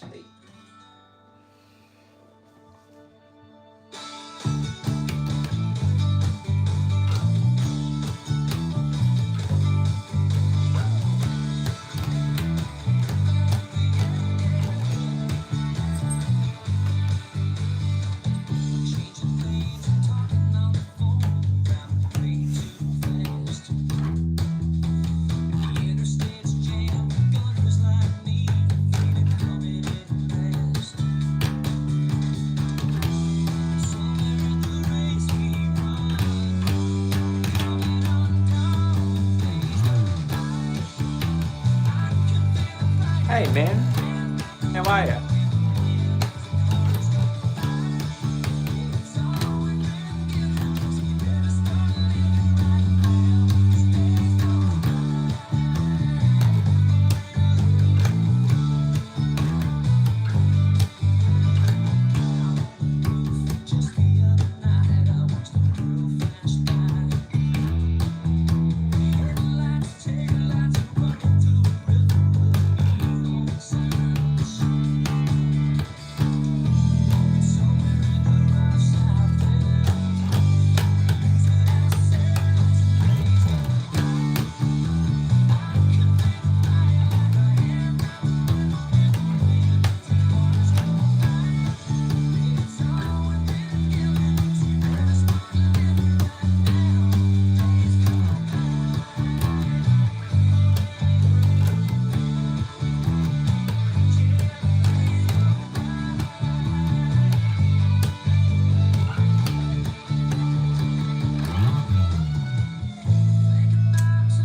Hey. Hey man, how are you?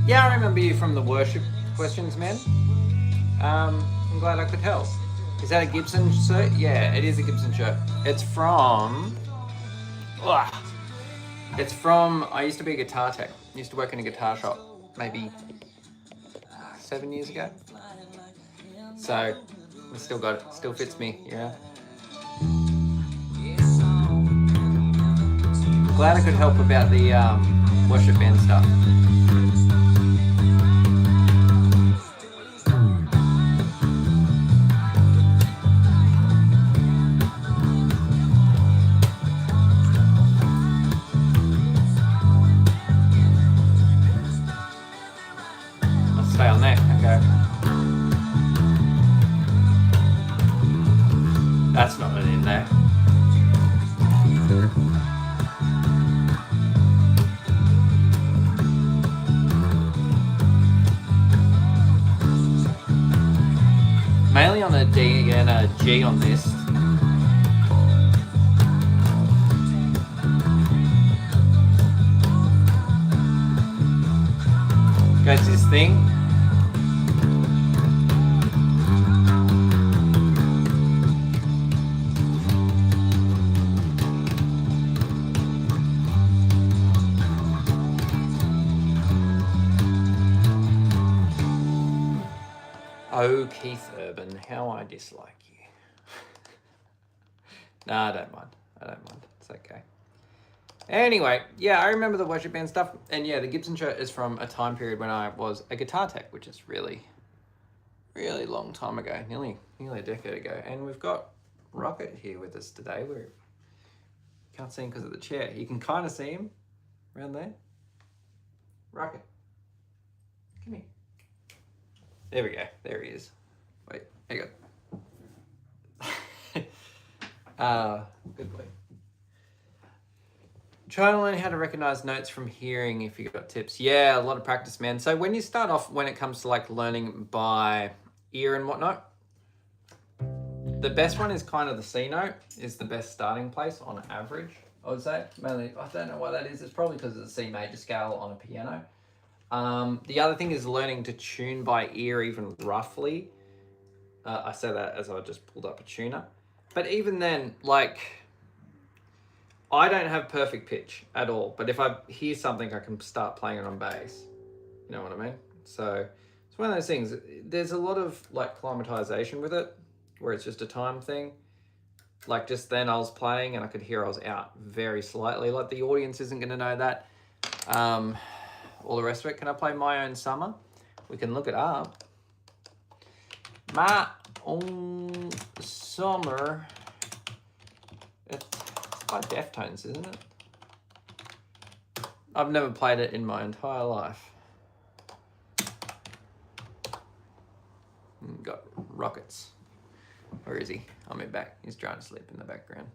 Yeah, I remember you from the worship questions, man. I'm glad I could help. Is that a Gibson shirt? Yeah, it is a Gibson shirt. It's from... Ugh. It's from... I used to be a guitar tech. I used to work in a guitar shop maybe 7 years ago. So, I still got it. Still fits me, yeah. Glad I could help about the worship band stuff. Let's stay on that. Okay. That's not in there. Mainly on a D and a G on this. Goes this thing. Oh, Keith Urban, how I dislike you. Nah, I don't mind. It's okay. Anyway, yeah, I remember the worship band stuff. And yeah, the Gibson shirt is from a time period when I was a guitar tech, which is really, really long time ago. Nearly a decade ago. And we've got Rocket here with us today. We can't see him because of the chair. You can kind of see him around there. Rocket. Come here. There we go. There he is. Wait, there you go. Good boy. Try to learn how to recognize notes from hearing if you got tips. Yeah, a lot of practice, man. So when you start off, when it comes to like learning by ear and whatnot, the best one is kind of the C note is the best starting place on average, I would say. Mainly, I don't know why that is. It's probably because it's a C major scale on a piano. The other thing is learning to tune by ear even roughly. I say that as I just pulled up a tuner. But even then, like, I don't have perfect pitch at all. But if I hear something, I can start playing it on bass. You know what I mean? So it's one of those things. There's a lot of, like, climatization with it, where it's just a time thing. Like, just then I was playing and I could hear I was out very slightly. Like, the audience isn't going to know that. All the rest of it. Can I play My Own Summer? We can look it up. Summer. It's by Deftones, isn't it? I've never played it in my entire life. Got Rockets. Where is he? I'm in back. He's trying to sleep in the background.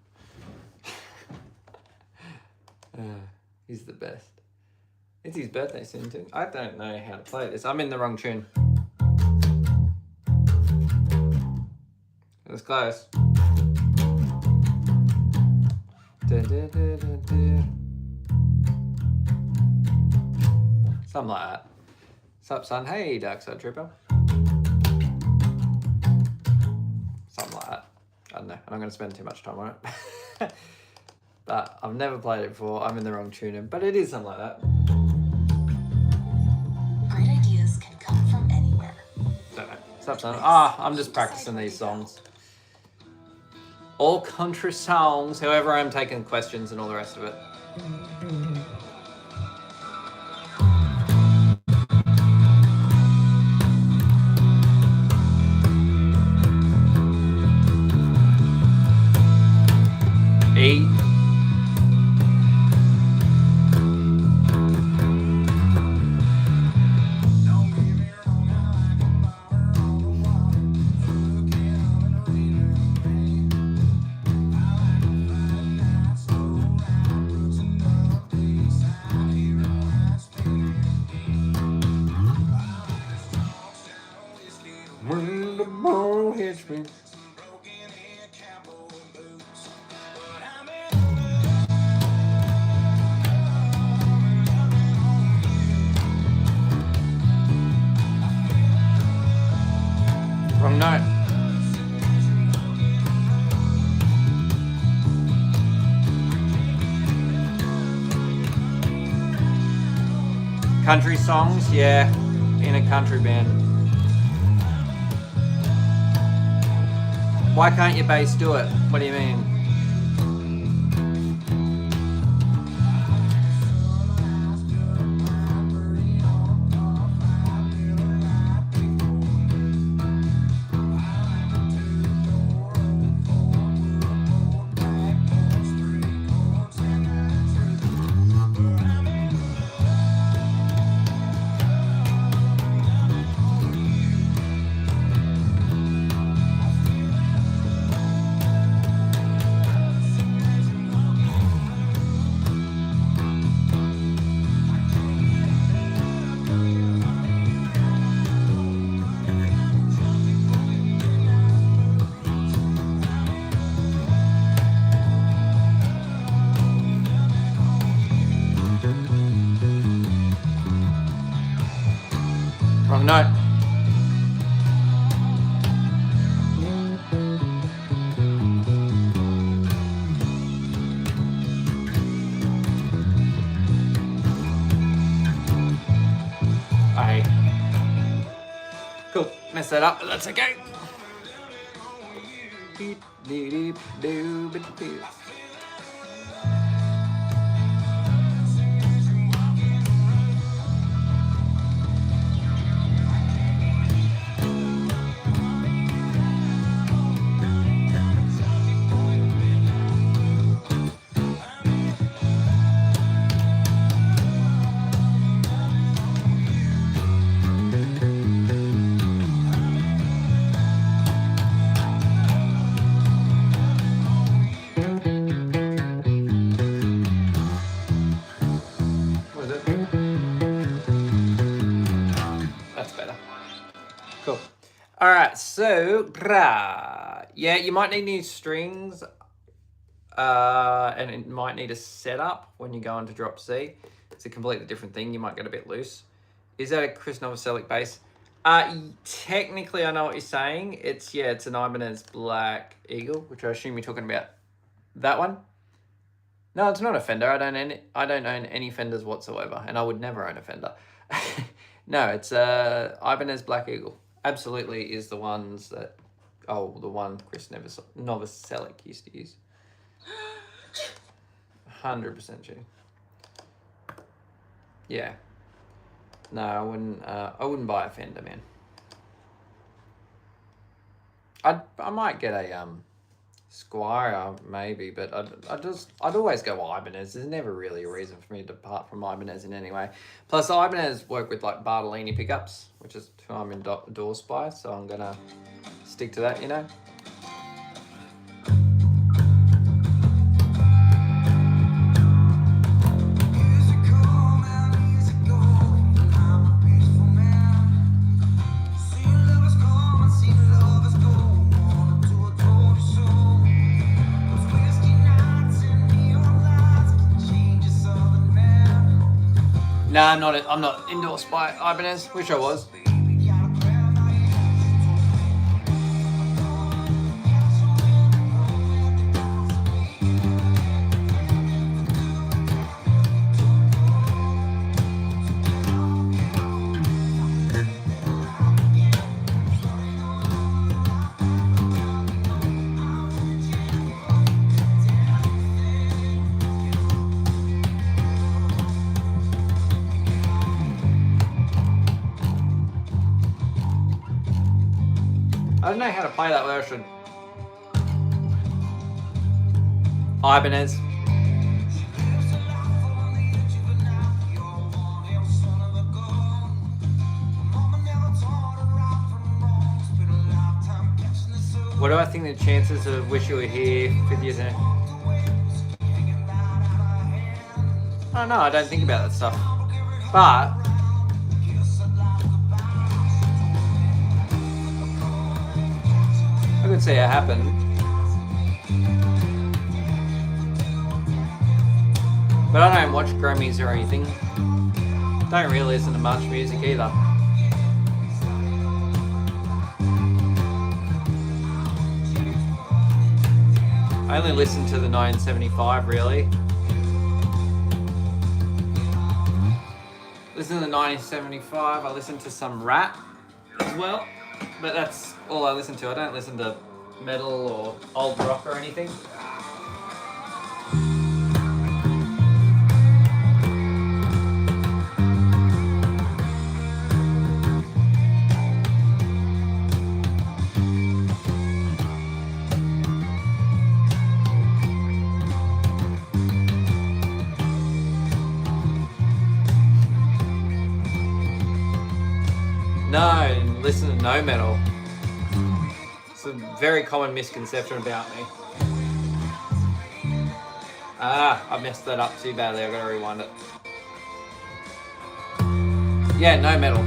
He's the best. It's his birthday soon too. I don't know how to play this. I'm in the wrong tune. It was close. Something like that. What's up, son? Hey, Darkside Trooper. Something like that. I don't know. I'm not going to spend too much time on it. But I've never played it before. I'm in the wrong tune, but it is something like that. Great ideas can come from anywhere. Don't know. What's up, son? I'm just practicing these songs. All country songs. However, I'm taking questions and all the rest of it. E. When the ball hits me. Wrong note. Country songs, yeah, in a country band. Why can't your bass do it? What do you mean? Wrong note. Cool. Messed that up, but that's okay. All right, so yeah, you might need new strings, and it might need a setup when you go into drop C. It's a completely different thing. You might get a bit loose. Is that a Chris Novoselic bass? Technically, I know what you're saying. It's an Ibanez Black Eagle, which I assume you're talking about that one. No, it's not a Fender. I don't own any Fenders whatsoever, and I would never own a Fender. No, it's Ibanez Black Eagle. Absolutely is the ones that, the one Chris Novoselic used to use. 100% true. Yeah. No, I wouldn't buy a Fender, man. I might get a Squire maybe, but I'd always go Ibanez. There's never really a reason for me to depart from Ibanez in any way. Plus, Ibanez work with like Bartolini pickups, which is who I'm endorsed by, so I'm gonna stick to that, you know. No, I'm not endorsed by Ibanez. Wish I was. I don't know how to play that, where I should. Ibanez. What do I think the chances of Wish You Were Here 50 years in? I don't know, I don't think about that stuff. But I could see it happen. But I don't watch Grammys or anything. Don't really listen to much music either. I only listen to the 975 really. Listen to the 1975, I listen to some rap as well. But that's all I listen to. I don't listen to metal or old rock or anything. No, listen to no metal. It's a very common misconception about me. I messed that up too badly. I've got to rewind it. Yeah, no metal.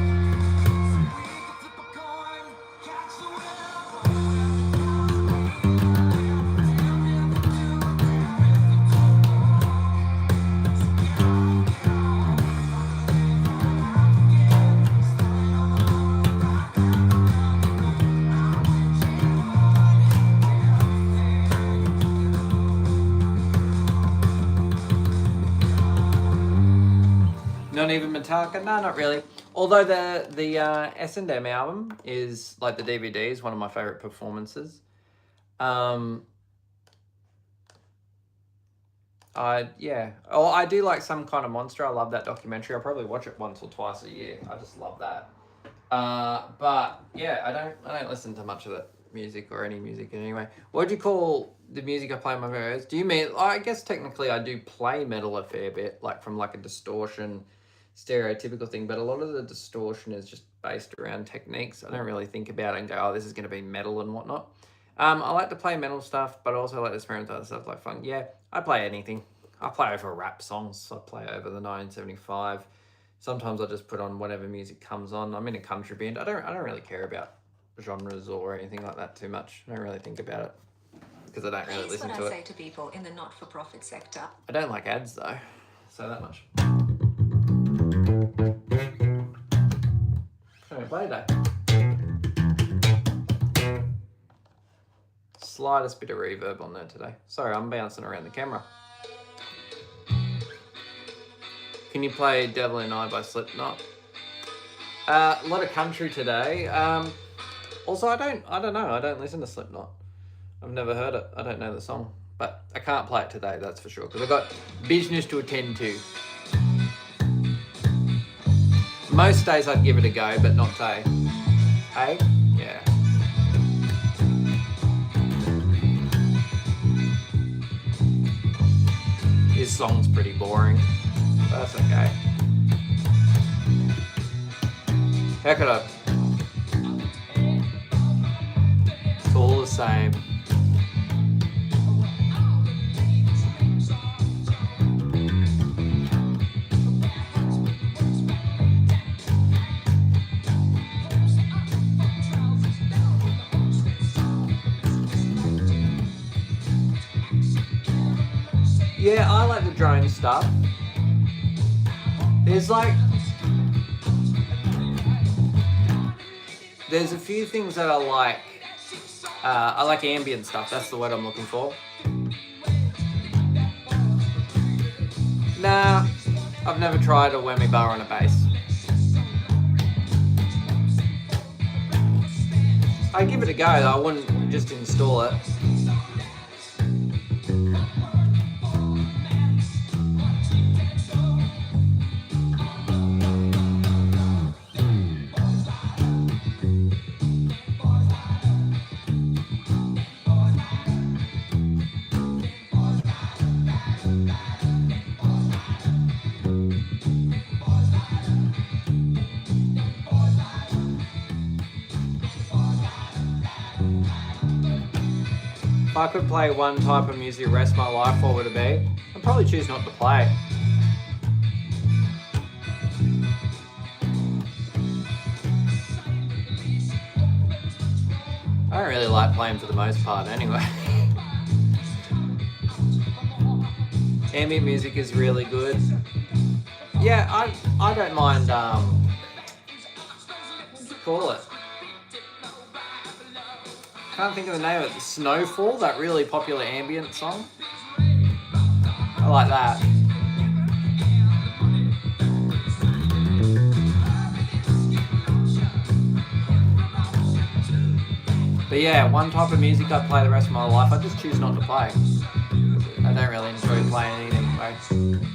Not even Metallica? No, not really. Although the S&M album is, like the DVD, is one of my favourite performances. I do like Some Kind of Monster. I love that documentary. I probably watch it once or twice a year. I just love that. But yeah, I don't listen to much of that music or any music anyway. What do you call the music I play on my videos? Do you mean, I guess technically I do play metal a fair bit, like from like a distortion stereotypical thing, but a lot of the distortion is just based around techniques. I don't really think about it and go, oh, this is going to be metal and whatnot. I like to play metal stuff, but I also like to experiment with other stuff like funk. Yeah, I play anything. I play over rap songs. I play over the 975. Sometimes I just put on whatever music comes on. I'm in a country band. I don't really care about genres or anything like that too much. I don't really think about it because I don't really listen to it. Here's what I say to people in the not-for-profit sector. I don't like ads though, so that much. Play today. Slightest bit of reverb on there today. Sorry, I'm bouncing around the camera. Can you play Devil and I by Slipknot? A lot of country today. Also, I don't know. I don't listen to Slipknot. I've never heard it. I don't know the song, but I can't play it today. That's for sure because I've got business to attend to. Most days I'd give it a go, but not today. Hey? Yeah. This song's pretty boring. But that's okay. How could I? It's all the same. Yeah, I like the drone stuff. There's a few things that I like. I like ambient stuff, that's the word I'm looking for. Nah, I've never tried a whammy bar on a bass. I'd give it a go, I wouldn't just install it. If I could play one type of music the rest of my life, what would it be? I'd probably choose not to play. I don't really like playing for the most part anyway. Ambient music is really good. Yeah, I don't mind, what do you call it? Can't think of the name of it. Snowfall, that really popular ambient song. I like that. But yeah, one type of music I play the rest of my life, I just choose not to play. I don't really enjoy playing anything, anyway.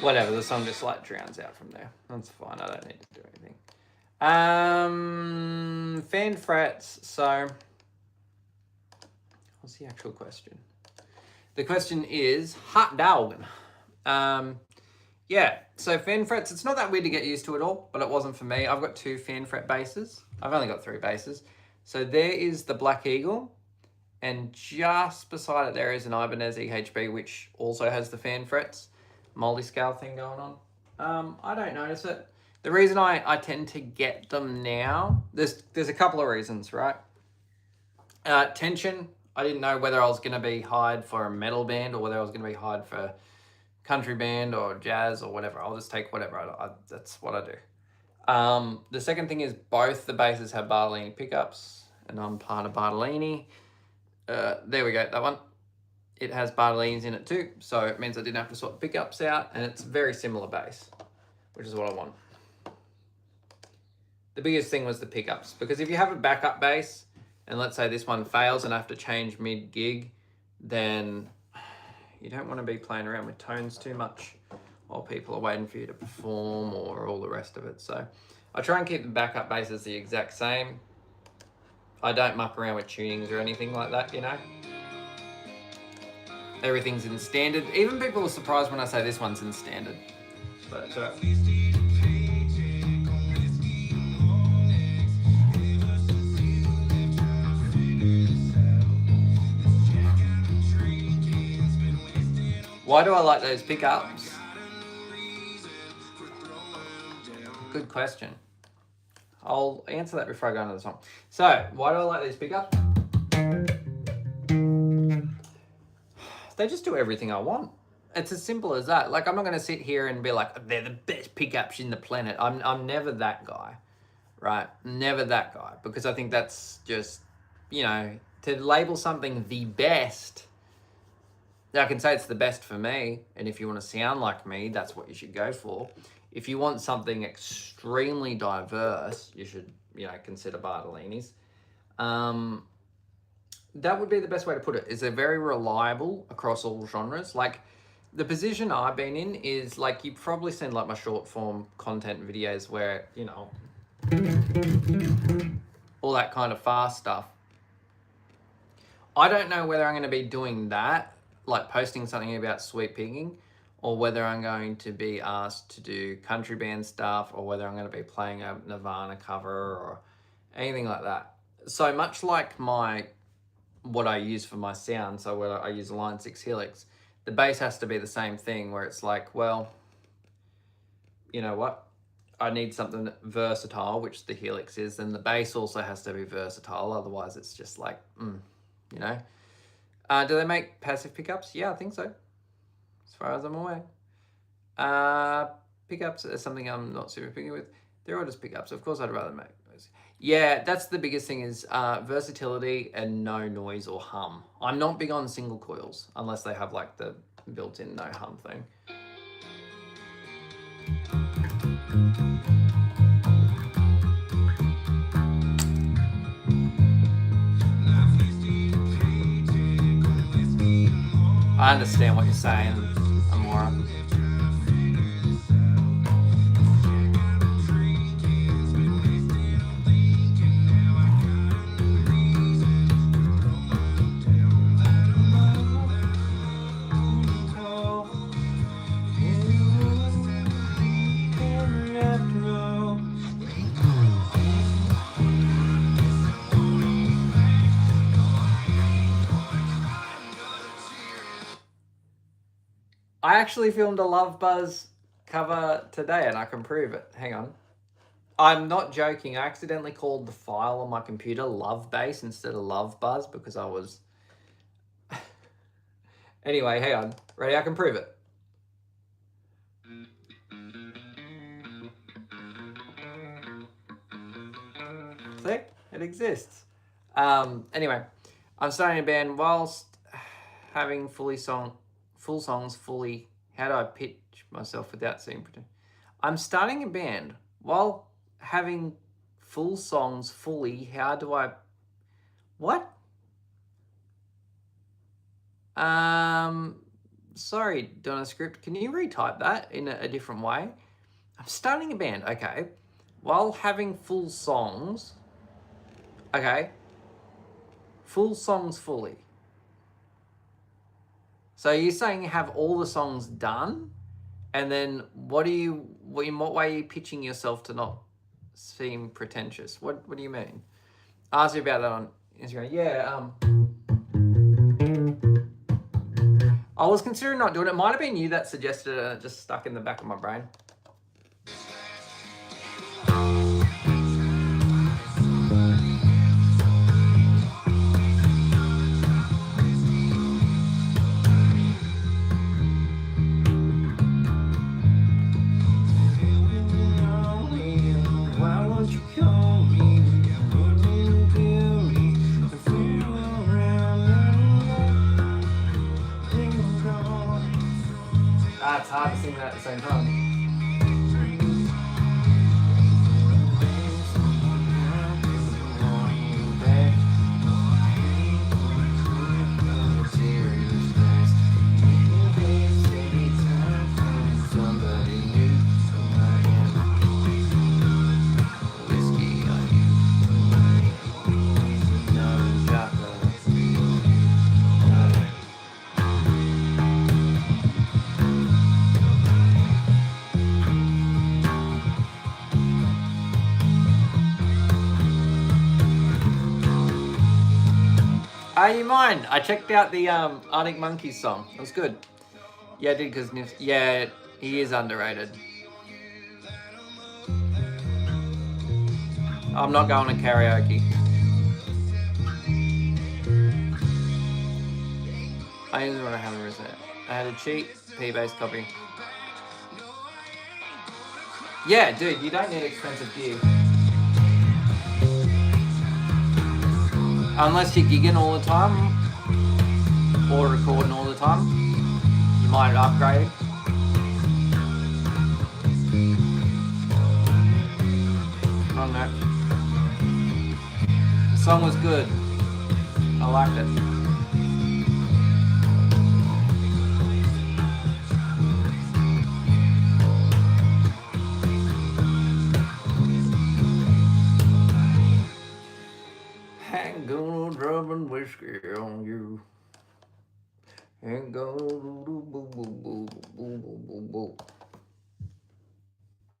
Whatever, the song just like drowns out from there. That's fine, I don't need to do anything. Fan frets, so what's the actual question? The question is, hot dog. Yeah, so fan frets, it's not that weird to get used to at all, but it wasn't for me. I've got 2 fan fret basses. I've only got 3 basses. So there is the Black Eagle, and just beside it there is an Ibanez EHB, which also has the fan frets. Multi-scale thing going on. I don't notice it. The reason I tend to get them now, there's a couple of reasons, right? Tension, I didn't know whether I was going to be hired for a metal band or whether I was going to be hired for country band or jazz or whatever. I'll just take whatever. That's what I do. The second thing is both the basses have Bartolini pickups, and I'm part of Bartolini. There we go, that one. It has Bartolinis in it too, so it means I didn't have to sort the pickups out, and it's a very similar bass, which is what I want. The biggest thing was the pickups, because if you have a backup bass, and let's say this one fails and I have to change mid-gig, then you don't want to be playing around with tones too much while people are waiting for you to perform or all the rest of it. So I try and keep the backup basses the exact same. I don't muck around with tunings or anything like that, you know. Everything's in standard. Even people are surprised when I say this one's in standard. But Why do I like those pickups? Good question. I'll answer that before I go into the song. So, why do I like these pickups? They just do everything I want. It's as simple as that. Like, I'm not going to sit here and be like, they're the best pickups in the planet. I'm never that guy, right? Never that guy. Because I think that's just, you know, to label something the best, I can say it's the best for me. And if you want to sound like me, that's what you should go for. If you want something extremely diverse, you should, you know, consider Bartolini's. That would be the best way to put it. Is they're very reliable across all genres. Like, the position I've been in is, like, you've probably seen, like, my short form content videos where, you know, all that kind of fast stuff. I don't know whether I'm going to be doing that, like posting something about sweep picking, or whether I'm going to be asked to do country band stuff, or whether I'm going to be playing a Nirvana cover or anything like that. So much like what I use for my sound, so when I use a Line 6 Helix, the bass has to be the same thing, where it's like, well, you know what? I need something versatile, which the Helix is, and the bass also has to be versatile, otherwise it's just like, you know. Do they make passive pickups? Yeah, I think so, as far as I'm aware. Pickups are something I'm not super picky with. They're all just pickups. Of course, I'd rather make those. Yeah, that's the biggest thing is versatility and no noise or hum. I'm not big on single coils unless they have like the built-in no hum thing. I understand what you're saying, Amora. I actually filmed a Love Buzz cover today and I can prove it. Hang on. I'm not joking. I accidentally called the file on my computer Love Bass instead of Love Buzz because I was... Anyway, hang on. Ready? I can prove it. See? It exists. Anyway, I'm starting a band whilst having full songs fully. How do I pitch myself without seeing pretend? I'm starting a band while having full songs fully. How do I... What? Sorry, Donna Script. Can you retype that in a different way? I'm starting a band, okay. While having full songs, okay. Full songs fully. So you're saying you have all the songs done, and then in what way are you pitching yourself to not seem pretentious? What do you mean? I asked you about that on Instagram. Yeah, I was considering not doing it. It might have been you that suggested it and it just stuck in the back of my brain. It's hard to sing that at the same time. You mind? I checked out the Arctic Monkeys song. It was good. Yeah, I did because yeah, he is underrated. I'm not going to karaoke. I just want to have a reset. I had a cheap P-based copy. Yeah, dude, you don't need expensive gear. Unless you're gigging all the time or recording all the time, you might upgrade. I don't know. The song was good. I liked it. Ain't gonna drubbing whiskey on you. Ain't gonna do boo boo boo boo boo boo boo.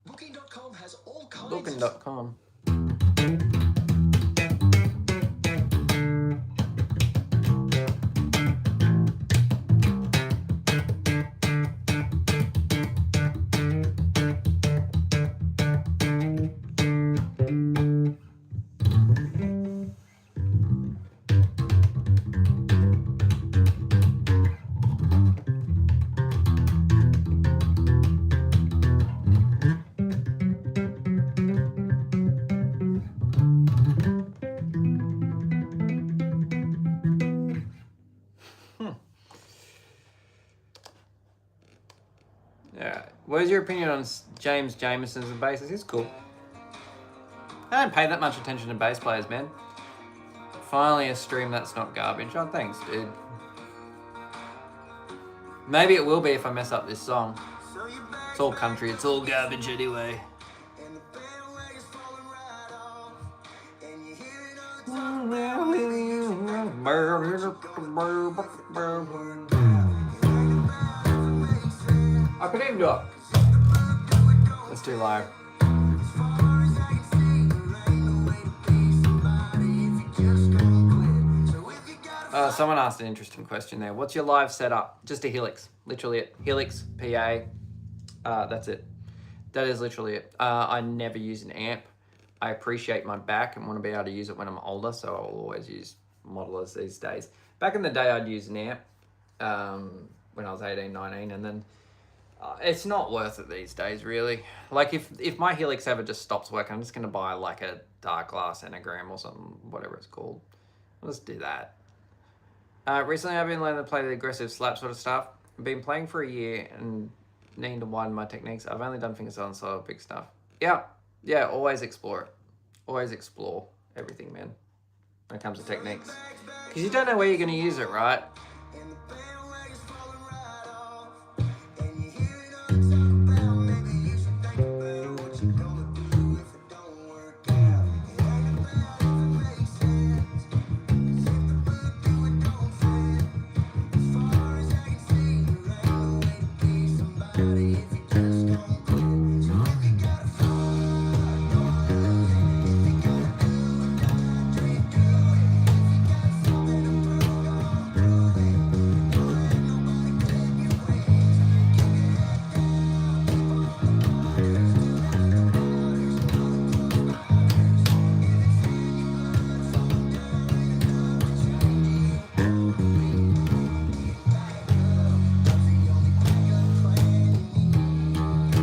Booking.com has all kinds Booking.com. Yeah. What is your opinion on James Jamerson as a bassist? He's cool. I don't pay that much attention to bass players, man. Finally a stream that's not garbage. Oh, thanks, dude. Maybe it will be if I mess up this song. It's all country, it's all garbage anyway. I could even do it. Let's do live. Someone asked an interesting question there. What's your live setup? Just a Helix. Literally it. Helix, PA. That's it. That is literally it. I never use an amp. I appreciate my back and want to be able to use it when I'm older, so I'll always use modelers these days. Back in the day, I'd use an amp when I was 18, 19, and then it's not worth it these days, really. Like, if my Helix ever just stops working, I'm just going to buy, like, a dark glass Anagram or something, whatever it's called. I'll just do that. Recently, I've been learning to play the aggressive slap sort of stuff. I've been playing for a year and needing to widen my techniques. I've only done fingerstyle and solo big stuff. Yeah, always explore it. Always explore everything, man, when it comes to techniques. Because you don't know where you're going to use it, right?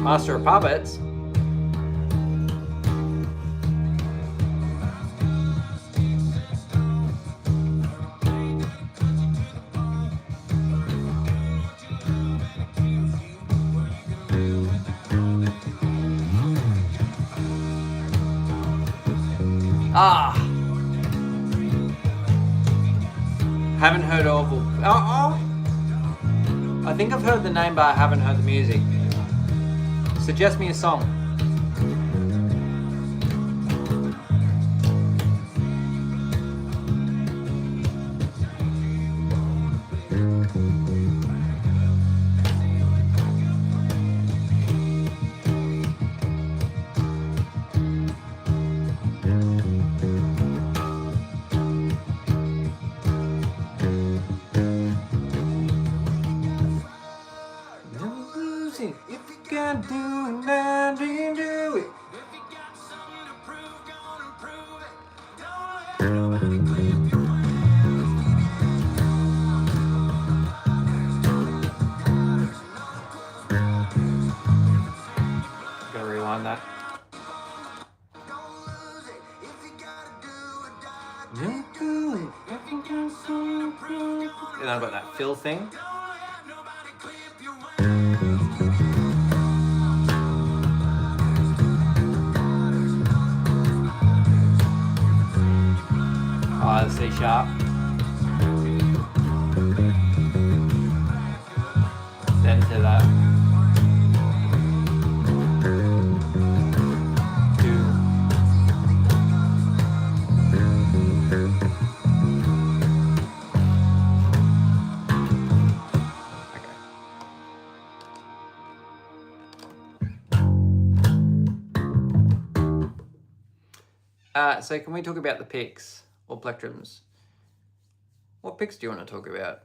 Master of Puppets. Haven't heard Orville. I think I've heard the name, but I haven't heard the music. Suggest me a song. man, do man, do it. Gotta rewind that. And I've got that fill thing. The C sharp. Then to that. So can we talk about the picks or plectrums? What picks do you want to talk about?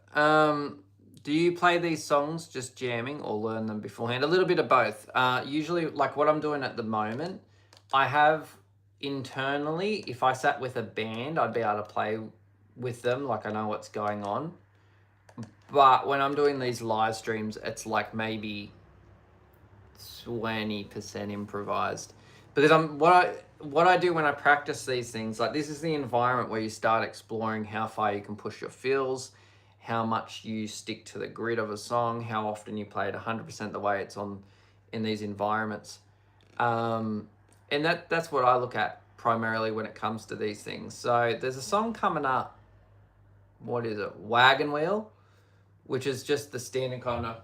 Do you play these songs just jamming or learn them beforehand? A little bit of both. Usually, like what I'm doing at the moment, I have internally, if I sat with a band, I'd be able to play with them, like I know what's going on. But when I'm doing these live streams, it's like maybe 20% improvised. Because what I do when I practice these things, like this is the environment where you start exploring how far you can push your feels, how much you stick to the grid of a song, how often you play it 100% the way it's on in these environments. And that's what I look at primarily when it comes to these things. So there's a song coming up, what is it? Wagon Wheel, which is just the standard kind of,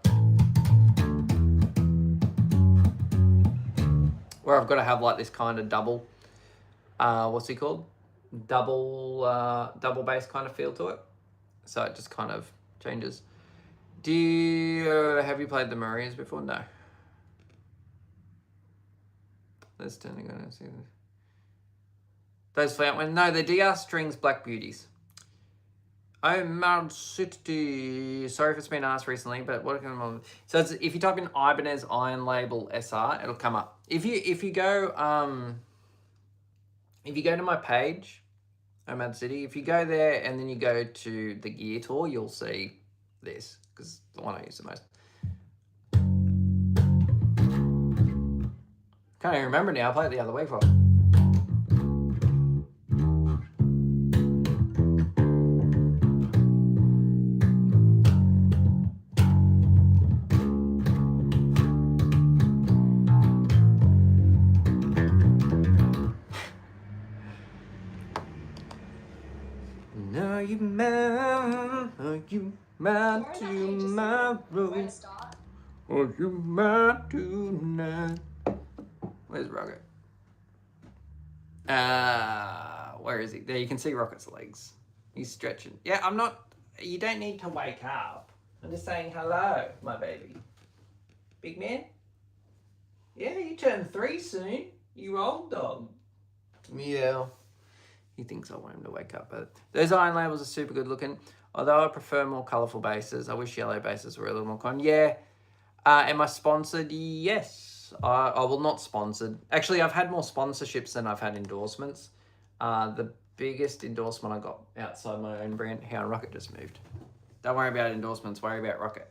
where I've got to have like this kind of double, what's it called? Double bass kind of feel to it. So it just kind of changes. Have you played the Marias before? No. Let's turn it on and see this. Those flat ones. No, the DR Strings Black Beauties. Oh, Mad City. Sorry if it's been asked recently, but what can I... So it's, if you type in Ibanez Iron Label SR, it'll come up. If you go to my page, Oh Mad City, if you go there and then you go to the gear tour, you'll see this, because it's the one I use the most. Can't even remember now. I played it the other week for it. Are you mad tomorrow? Are you mad tonight? Where's Rocket? Where is he? There, you can see Rocket's legs. He's stretching. Yeah, I'm not... You don't need to wake up. I'm just saying hello, my baby. Big man? Yeah, you turn 3 soon. You old dog. Meow. He thinks I want him to wake up. But those iron labels are super good looking. Although I prefer more colourful bases. I wish yellow bases were a little more common. Yeah. Am I sponsored? Yes. I will not sponsored. Actually, I've had more sponsorships than I've had endorsements. The biggest endorsement I got outside my own brand, Hound Rocket just moved. Don't worry about endorsements, worry about Rocket.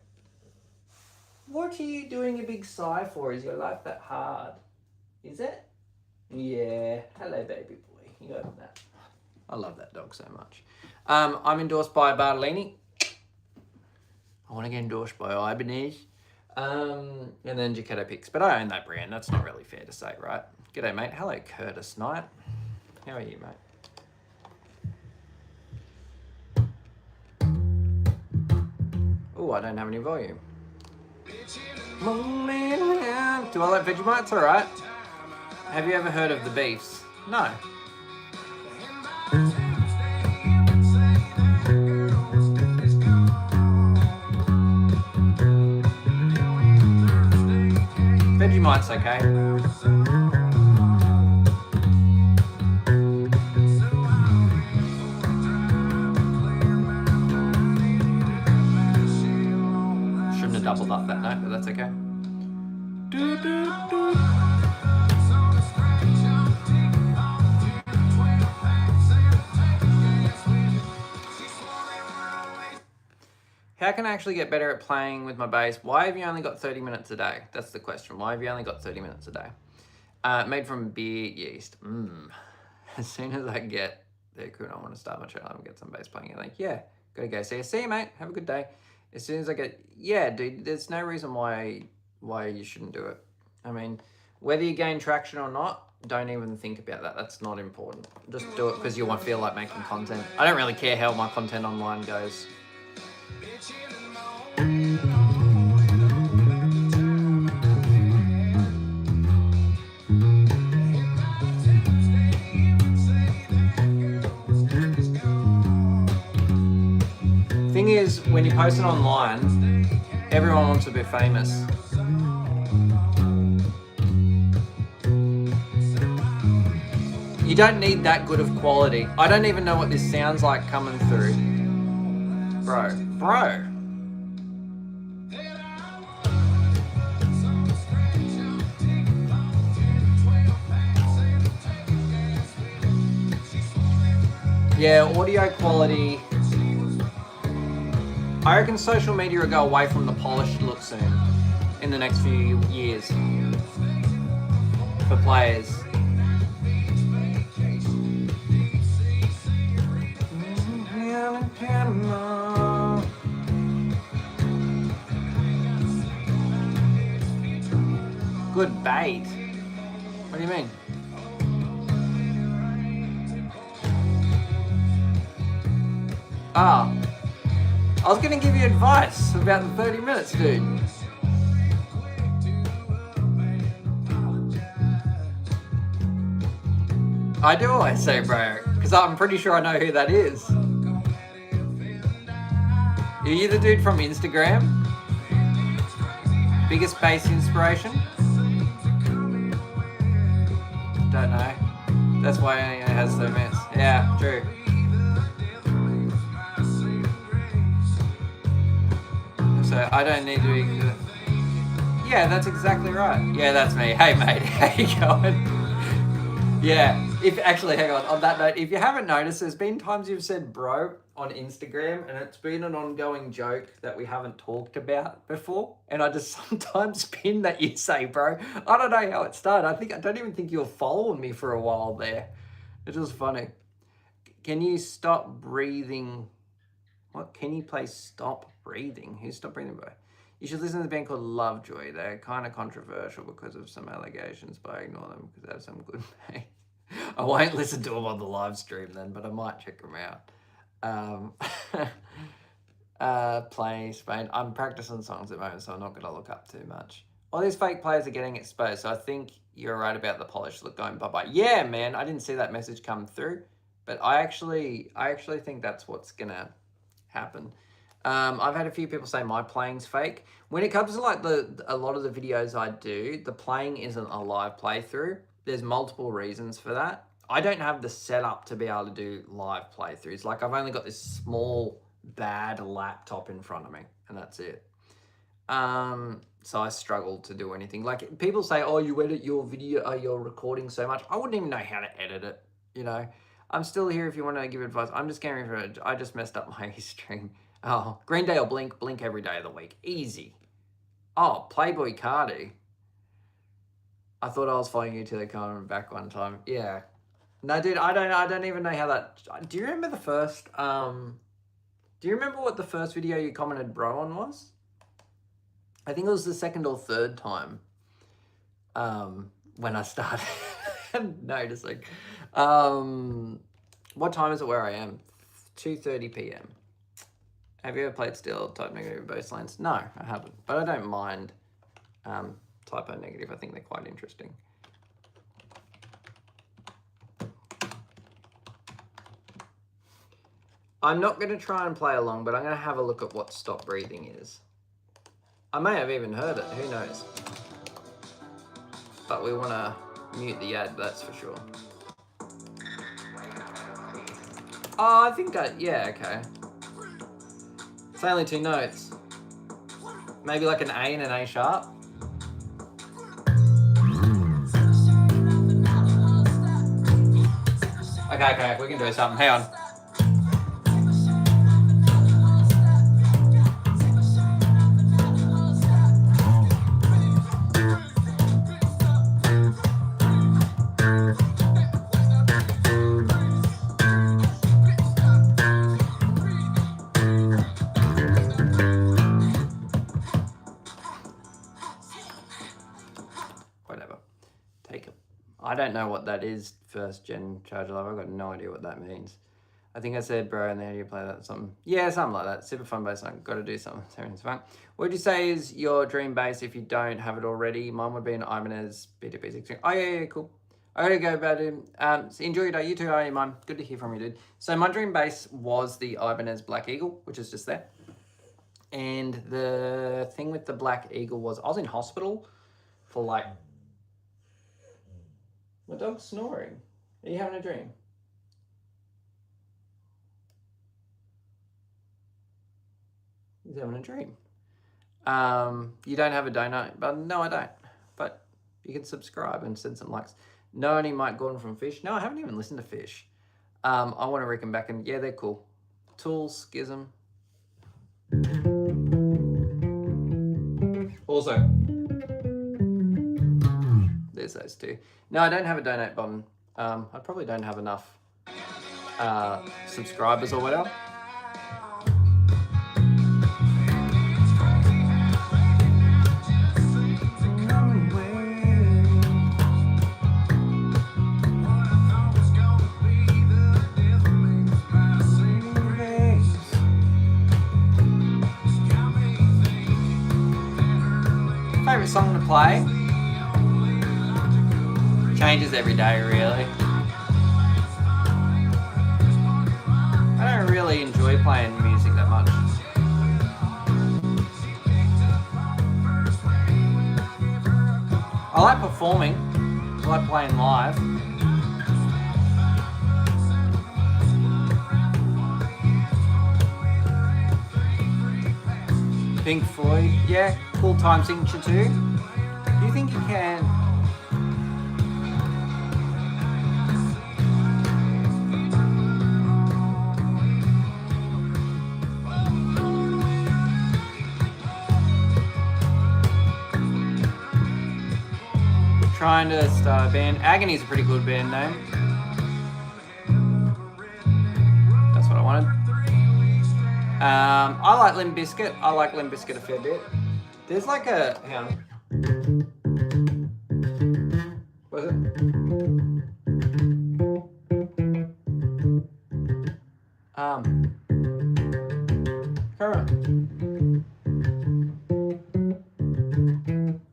What are you doing a big sigh for? Is your life that hard? Is it? Yeah. Hello, baby boy. You open that. I love that dog so much. I'm endorsed by Bartolini. I want to get endorsed by Ibanez. And then Jaquetto Picks. But I own that brand. That's not really fair to say, right? G'day, mate. Hello, Curtis Knight. How are you, mate? Oh, I don't have any volume. Do I like Vegemite? It's alright. Have you ever heard of the Beefs? No. Vegemite's okay. Shouldn't have doubled up that note, but that's okay. How can I actually get better at playing with my bass? Why have you only got 30 minutes a day? That's the question. Why have you only got 30 minutes a day? Made from beer yeast. As soon as I get there, cool, I want to start my channel and get some bass playing. Like, yeah, gotta go. See you, mate. Have a good day. As soon as I get, yeah, dude, there's no reason why you shouldn't do it. I mean, whether you gain traction or not, don't even think about that. That's not important. Just do it because you want to feel like making content. I don't really care how my content online goes. Thing is, when you post it online, everyone wants to be famous. You don't need that good of quality. I don't even know what this sounds like coming through. Bro. Yeah, audio quality. I reckon social media will go away from the polished look soon in the next few years for players. Good bait? What do you mean? Ah. I was going to give you advice about the 30 minutes, dude. I do always say bro, because I'm pretty sure I know who that is. Are you the dude from Instagram? Biggest bass inspiration? Don't know. That's why it has so many. Yeah, true. So I don't need to be... Yeah, that's exactly right. Yeah, that's me. Hey mate, how you going? Yeah, hang on that note, if you haven't noticed, there's been times you've said bro on Instagram and it's been an ongoing joke that we haven't talked about before. And I just sometimes pin that you say bro. I don't know how it started. I don't even think you were following me for a while there. It was funny. Can you stop breathing? What? Can you play Stop Breathing? Who's Stop Breathing by? You should listen to the band called Lovejoy. They're kind of controversial because of some allegations, but I ignore them because they have some good bass. I won't listen to them on the live stream then, but I might check them out. Playing Spain. I'm practicing songs at the moment, so I'm not going to look up too much. All these fake players are getting exposed, so I think you're right about the polished look going bye-bye. Yeah, man, I didn't see that message come through, but I actually think that's what's going to happen. I've had a few people say my playing's fake. When it comes to like a lot of the videos I do, the playing isn't a live playthrough. There's multiple reasons for that. I don't have the setup to be able to do live playthroughs. Like I've only got this small bad laptop in front of me and that's it. So I struggle to do anything. Like people say, oh, you edit your video, your recording so much. I wouldn't even know how to edit it, you know. I'm still here if you want to give advice. I'm just getting for it. I just messed up my stream. Oh, Green Day or Blink every day of the week. Easy. Oh, Playboy Cardi. I thought I was following you till they come back one time. Yeah. No, dude, I don't even know how that... Do you remember the first... Do you remember what the first video you commented bro on was? I think it was the second or third time when I started noticing. What time is it where I am? 2:30 p.m. Have you ever played steel type negative bass lines? No, I haven't. But I don't mind typo negative. I think they're quite interesting. I'm not going to try and play along, but I'm going to have a look at what Stop Breathing is. I may have even heard it. Who knows? But we want to mute the ad, that's for sure. Oh, I think yeah, okay. It's only 2 notes. Maybe like an A and an A sharp. Okay, we can do something. Hang on. don't know what that is, first gen charger love. I've got no idea what that means. I think I said, bro, and then how do you play that or something? Yeah, something like that. Super fun bass song. Got to do something. Everything's fun. What would you say is your dream bass if you don't have it already? Mine would be an Ibanez BTB16. Oh, yeah, cool. I gotta go about it. So enjoy your day. You too, are you, Mum? Good to hear from you, dude. So my dream bass was the Ibanez Black Eagle, which is just there. And the thing with the Black Eagle was I was in hospital for like... My dog's snoring. Are you having a dream? He's having a dream. You don't have a donate button? No, I don't. But you can subscribe and send some likes. No, only Mike Gordon from Fish. No, I haven't even listened to Fish. I want to reckon back and yeah, they're cool. Tools, Schism. Also, there's those two. No, I don't have a donate button. I probably don't have enough subscribers or whatever. Favorite song to play? Changes every day, really. I don't really enjoy playing music that much. I like performing. I like playing live. Pink Floyd, yeah, cool time signature too. Do you think you can? Trying to start a band. Agony's a pretty good band name. That's what I wanted. I like Limp Bizkit. I like Limp Bizkit a fair bit. There's like a... Hang on. What is it? I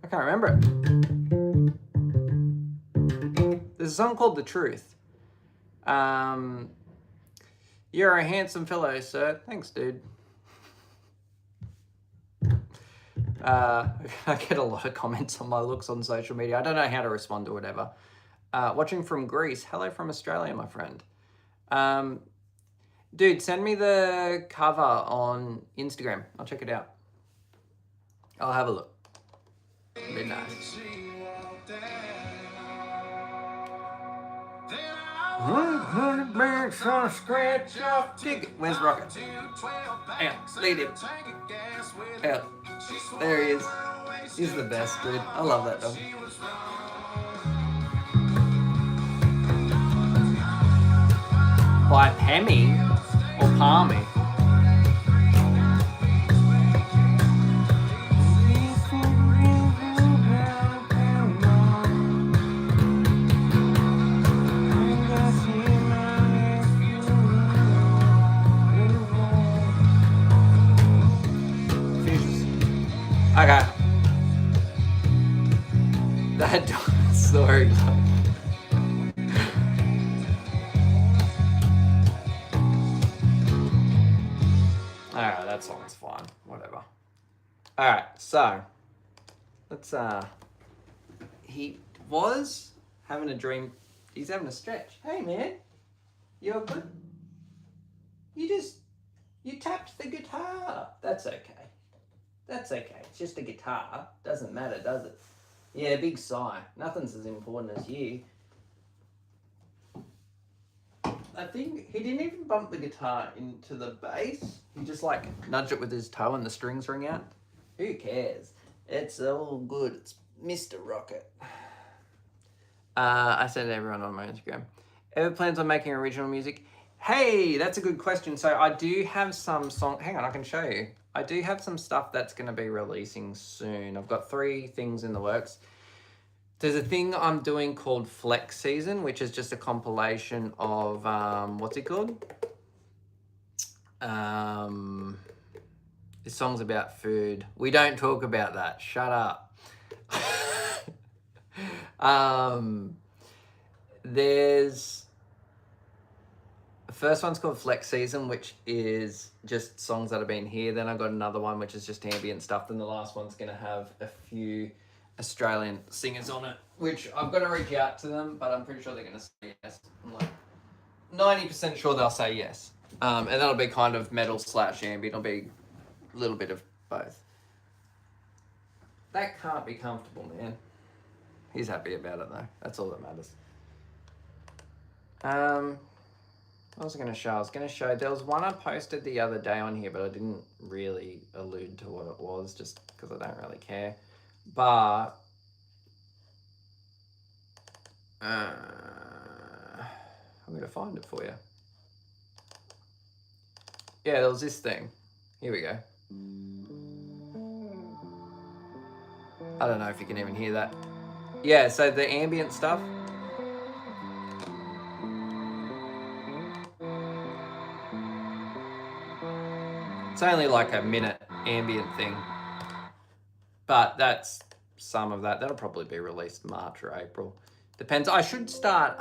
can't remember it. There's a song called The Truth. You're a handsome fellow, sir. Thanks, dude. I get a lot of comments on my looks on social media. I don't know how to respond to whatever. Watching from Greece. Hello from Australia, my friend. Dude, send me the cover on Instagram. I'll check it out. I'll have a look. It'd be nice. Scratch off ticket. Where's Rocket? Out, lead him. Out. There he is. He's the best, dude. I love that dog. By Pammy or Palmy? Okay. That dog is sorry. Alright, that song's fine. Whatever. Alright, so let's he was having a dream. He's having a stretch. Hey man, you all good? You tapped the guitar. That's okay. That's okay. It's just a guitar. Doesn't matter, does it? Yeah, big sigh. Nothing's as important as you. I think he didn't even bump the guitar into the bass. He just like nudged it with his toe and the strings ring out. Who cares? It's all good. It's Mr. Rocket. I said to everyone on my Instagram. Ever plans on making original music? Hey, that's a good question. So I do have some song. Hang on, I can show you. I do have some stuff that's going to be releasing soon. I've got 3 things in the works. There's a thing I'm doing called Flex Season, which is just a compilation of what's it called? This song's about food. We don't talk about that. Shut up. There's the first one's called Flex Season, which is just songs that have been here. Then I got another one which is just ambient stuff. Then the last one's gonna have a few Australian singers on it, which I've got to reach out to them, but I'm pretty sure they're gonna say yes. I'm like 90% sure they'll say yes. And that'll be kind of metal / ambient. It'll be a little bit of both. That can't be comfortable, man. He's happy about it though. That's all that matters. What was I going to show? I was going to show, there was one I posted the other day on here, but I didn't really allude to what it was just because I don't really care. But I'm going to find it for you. Yeah, there was this thing. Here we go. I don't know if you can even hear that. Yeah, so the ambient stuff. It's only like a minute ambient thing. But that's some of that. That'll probably be released March or April. Depends. I should start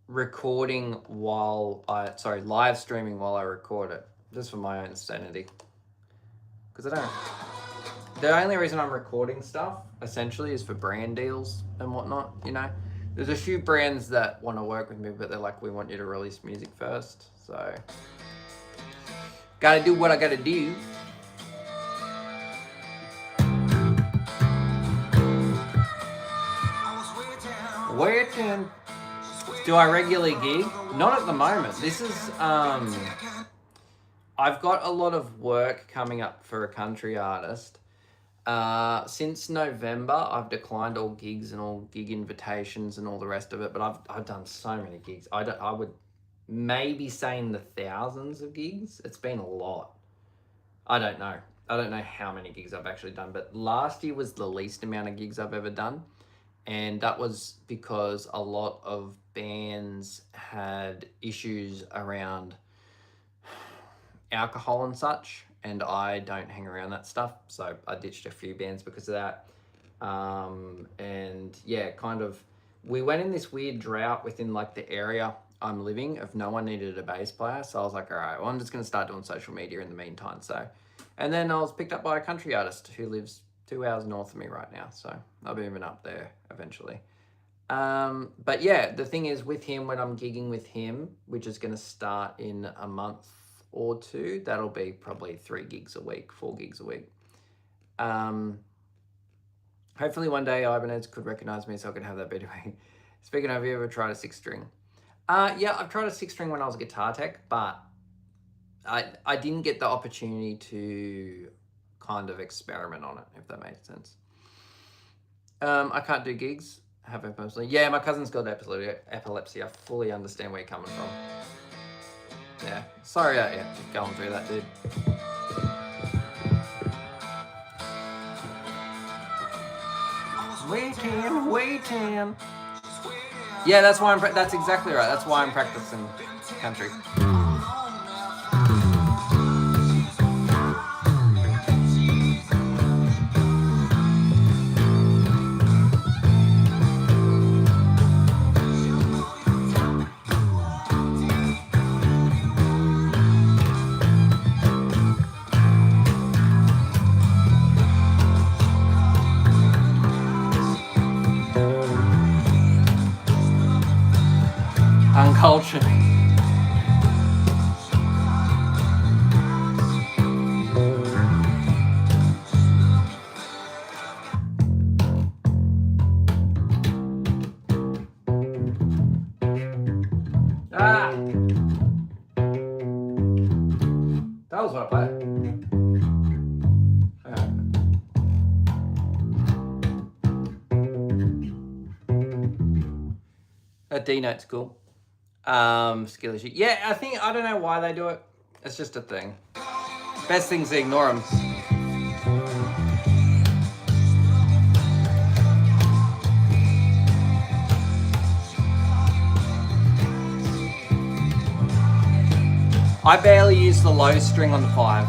recording while live streaming while I record it. Just for my own sanity. Because I don't... The only reason I'm recording stuff, essentially, is for brand deals and whatnot, you know? There's a few brands that want to work with me, but they're like, we want you to release music first. So, gotta do what I gotta do. Waiting. Do I regularly gig? Not at the moment. This is, I've got a lot of work coming up for a country artist. Since November, I've declined all gigs and all gig invitations and all the rest of it, but I've done so many gigs. I would maybe say in the thousands of gigs. It's been a lot. I don't know how many gigs I've actually done, but last year was the least amount of gigs I've ever done. And that was because a lot of bands had issues around alcohol and such, and I don't hang around that stuff, so I ditched a few bands because of that. And yeah, kind of, we went in this weird drought within like the area I'm living of no one needed a bass player, so I was like, all right, well, I'm just gonna start doing social media in the meantime. So, and then I was picked up by a country artist who lives 2 hours north of me right now, so I'll be moving up there eventually. But yeah, the thing is with him, when I'm gigging with him, which is gonna start in a month or two, that'll be probably 3 gigs a week, 4 gigs a week. Hopefully one day Ibanez could recognize me so I can have that beat away. Speaking of, have you ever tried a 6-string? Yeah, I've tried a 6-string when I was a guitar tech, but I didn't get the opportunity to kind of experiment on it, if that makes sense. I can't do gigs, have I personally? Yeah, my cousin's got epilepsy. I fully understand where you're coming from. Yeah, sorry out here going through that, dude. Waiting. Yeah, that's why that's exactly right. That's why I'm practicing country. Uncultured. That was what I played. A D note's cool. Skill issue. Yeah, I don't know why they do it. It's just a thing. Best thing's to ignore them. I barely use the low string on the 5.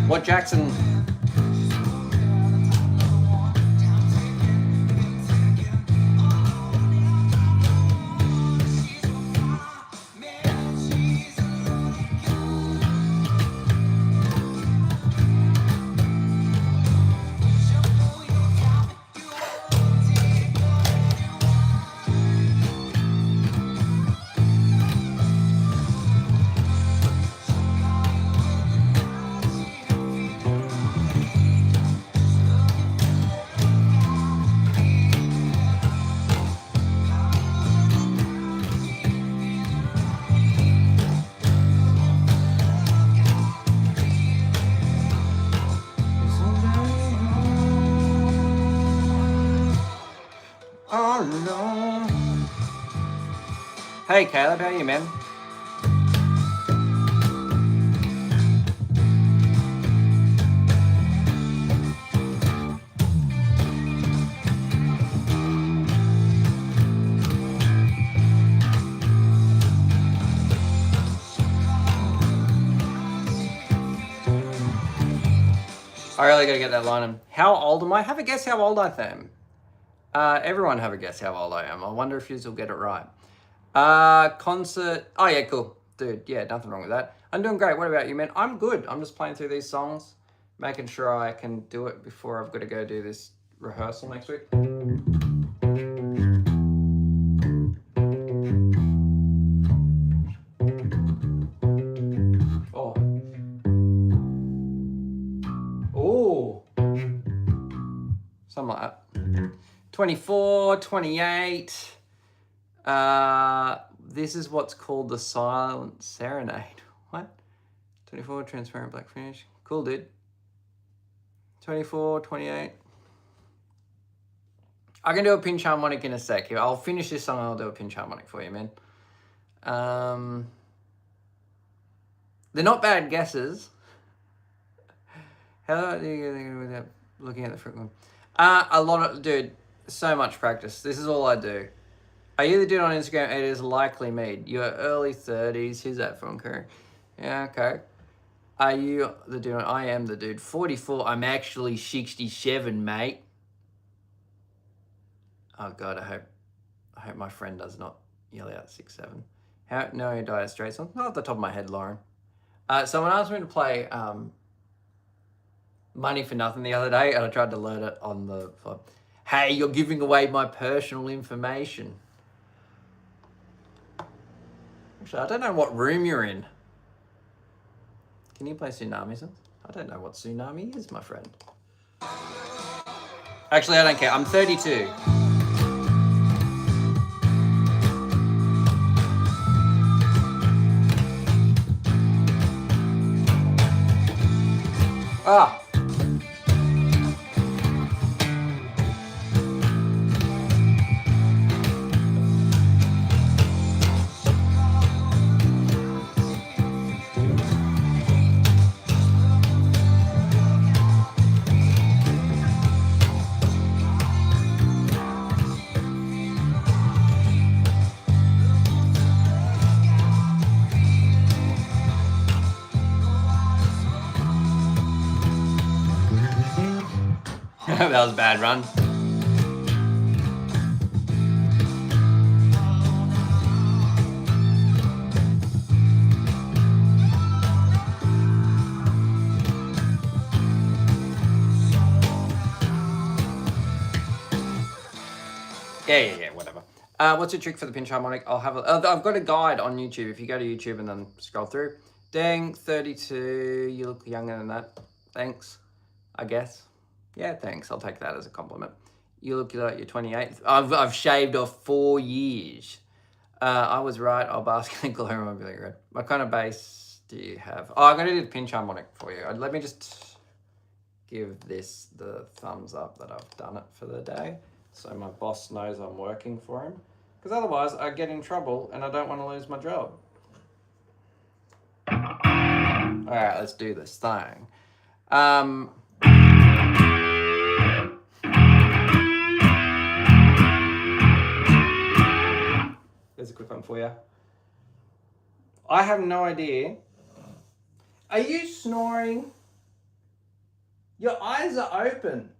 What Jackson? Oh no. Hey Caleb, how are you, man? I really gotta get that line in. How old am I? Have a guess how old I am. Everyone have a guess how old I am. I wonder if you will get it right. Concert. Oh yeah, cool. Dude, yeah, nothing wrong with that. I'm doing great. What about you, man? I'm good. I'm just playing through these songs, making sure I can do it before I've got to go do this rehearsal next week. Oh. Something like that. 24, 28. This is what's called the Silent Serenade. What? 24, transparent black finish. Cool, dude. 24, 28. I can do a pinch harmonic in a sec. I'll finish this song and I'll do a pinch harmonic for you, man. They're not bad guesses. How do you get without looking at the front one? A lot of, dude, so much practice. This is all I do. Are you the dude on Instagram? It is likely me. You're early 30s. Who's that from, Curry? Yeah, okay. Are you the dude? I am the dude. 44. I'm actually 67, mate. Oh God, I hope my friend does not yell out 6'7". How? No, Dire Straits. Not off the top of my head, Lauren. Someone asked me to play Money for Nothing the other day, and I tried to learn it on the phone. Hey, you're giving away my personal information. Actually, I don't know what room you're in. Can you play Tsunami songs? I don't know what Tsunami is, my friend. Actually, I don't care. I'm 32. Ah. That was a bad run. Yeah, whatever. What's your trick for the pinch harmonic? I'll have I've got a guide on YouTube. If you go to YouTube and then scroll through. Dang, 32. You look younger than that. Thanks, I guess. Yeah, thanks. I'll take that as a compliment. You look like you're 28. I've shaved off 4 years. I was right. I'll bask in glory. I'm really good. What kind of bass do you have? Oh, I'm going to do the pinch harmonic for you. Let me just give this the thumbs up that I've done it for the day. So my boss knows I'm working for him. Because otherwise I get in trouble and I don't want to lose my job. Alright, let's do this thing. There's a quick one for you. I have no idea. Are you snoring? Your eyes are open.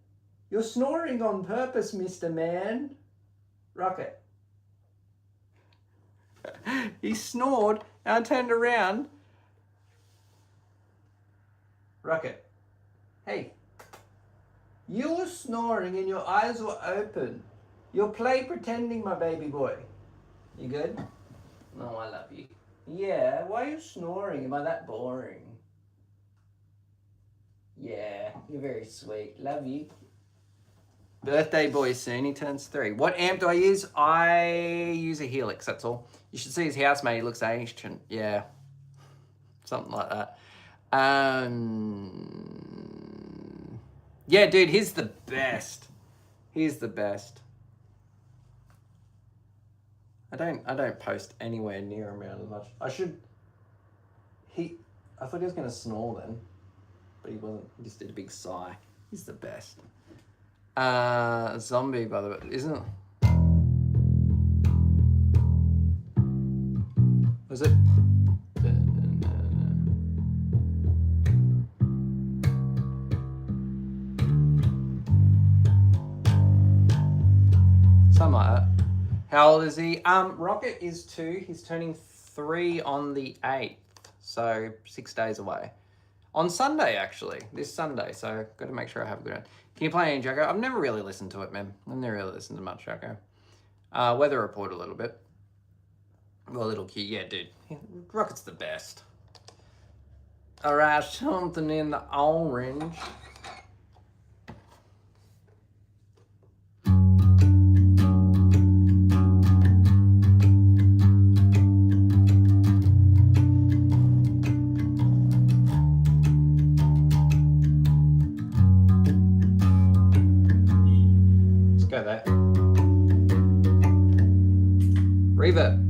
You're snoring on purpose, Mr. Man. Rocket. He snored and I turned around. Rocket. Hey. You were snoring and your eyes were open. You're play pretending, my baby boy. You good? No, I love you. Yeah, why are you snoring? Am I that boring? Yeah, you're very sweet. Love you. Birthday boy soon, he turns 3. What amp do I use? I use a Helix, that's all. You should see his housemate, he looks ancient. Yeah, something like that. Yeah, dude, he's the best. He's the best. I don't post anywhere near him as much. I thought he was gonna snore then, but he wasn't. He just did a big sigh. He's the best. Zombie, by the way, isn't it? Was it? Something like that. How old is he? Rocket is 2. He's turning 3 on the 8th. So 6 days away. On Sunday, actually. This Sunday. So got to make sure I have a good one. Can you play any Jacko? I've never really listened to it, man. I've never really listened to much Jacko. Weather Report a little bit. Well, a little cute. Yeah, dude. Rocket's the best. Alright, something in the orange. Reverb.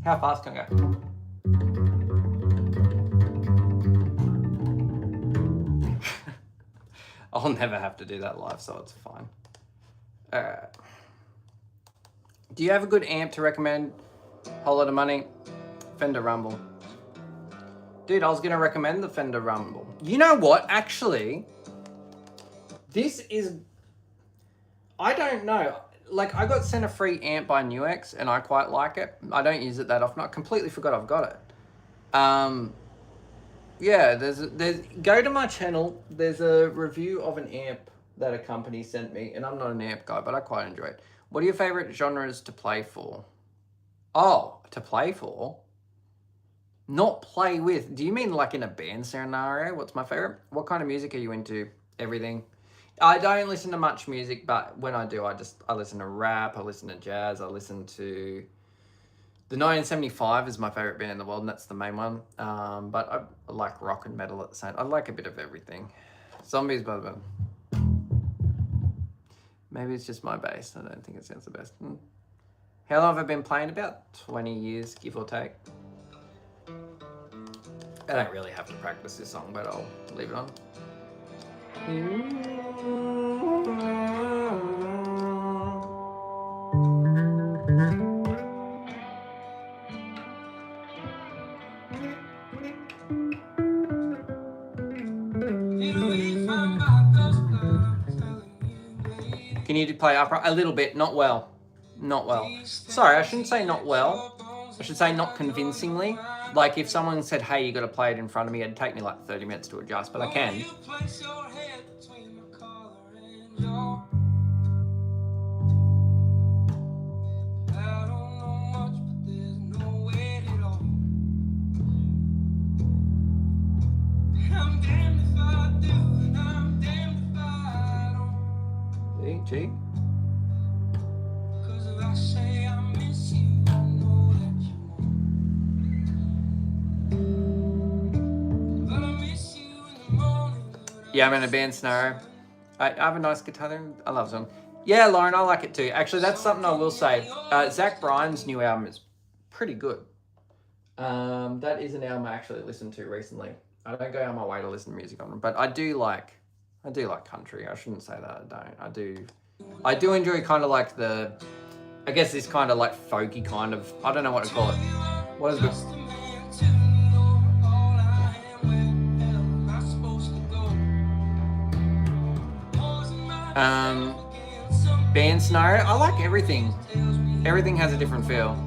How fast can I go? I'll never have to do that live, so it's fine. Alright. Do you have a good amp to recommend? Whole lot of money? Fender Rumble. Dude, I was going to recommend the Fender Rumble. You know what? Actually, this is... I don't know. Like, I got sent a free amp by Nuex, and I quite like it. I don't use it that often. I completely forgot I've got it. Yeah, there's go to my channel. There's a review of an amp that a company sent me, and I'm not an amp guy, but I quite enjoy it. What are your favorite genres to play for? Oh, to play for? Not play with. Do you mean like in a band scenario? What's my favorite? What kind of music are you into? Everything. I don't listen to much music, but when I do, I listen to rap, I listen to jazz, I listen to... The 1975 is my favorite band in the world, and that's the main one. But I like rock and metal at the same. I like a bit of everything. Zombies, by the way. Maybe it's just my bass. I don't think it sounds the best. How long have I been playing? About 20 years, give or take. I don't really have to practice this song, but I'll leave it on. Can you play upright? A little bit, not well. Not well. Sorry, I shouldn't say not well. I should say not convincingly. Like if someone said, hey, you got to play it in front of me, it'd take me like 30 minutes to adjust, but I can. Kenny G. Yeah, I'm in a band, Scenario. I have a nice guitar there. I love them. Yeah, Lauren, I like it too. Actually, that's something I will say. Zach Bryan's new album is pretty good. That is an album I actually listened to recently. I don't go out of my way to listen to music on them, but I do like country. I shouldn't say that I don't. I do enjoy kind of like I guess this kind of like folky kind of, I don't know what to call it. What is it? Band Scenario, I like everything. Everything has a different feel.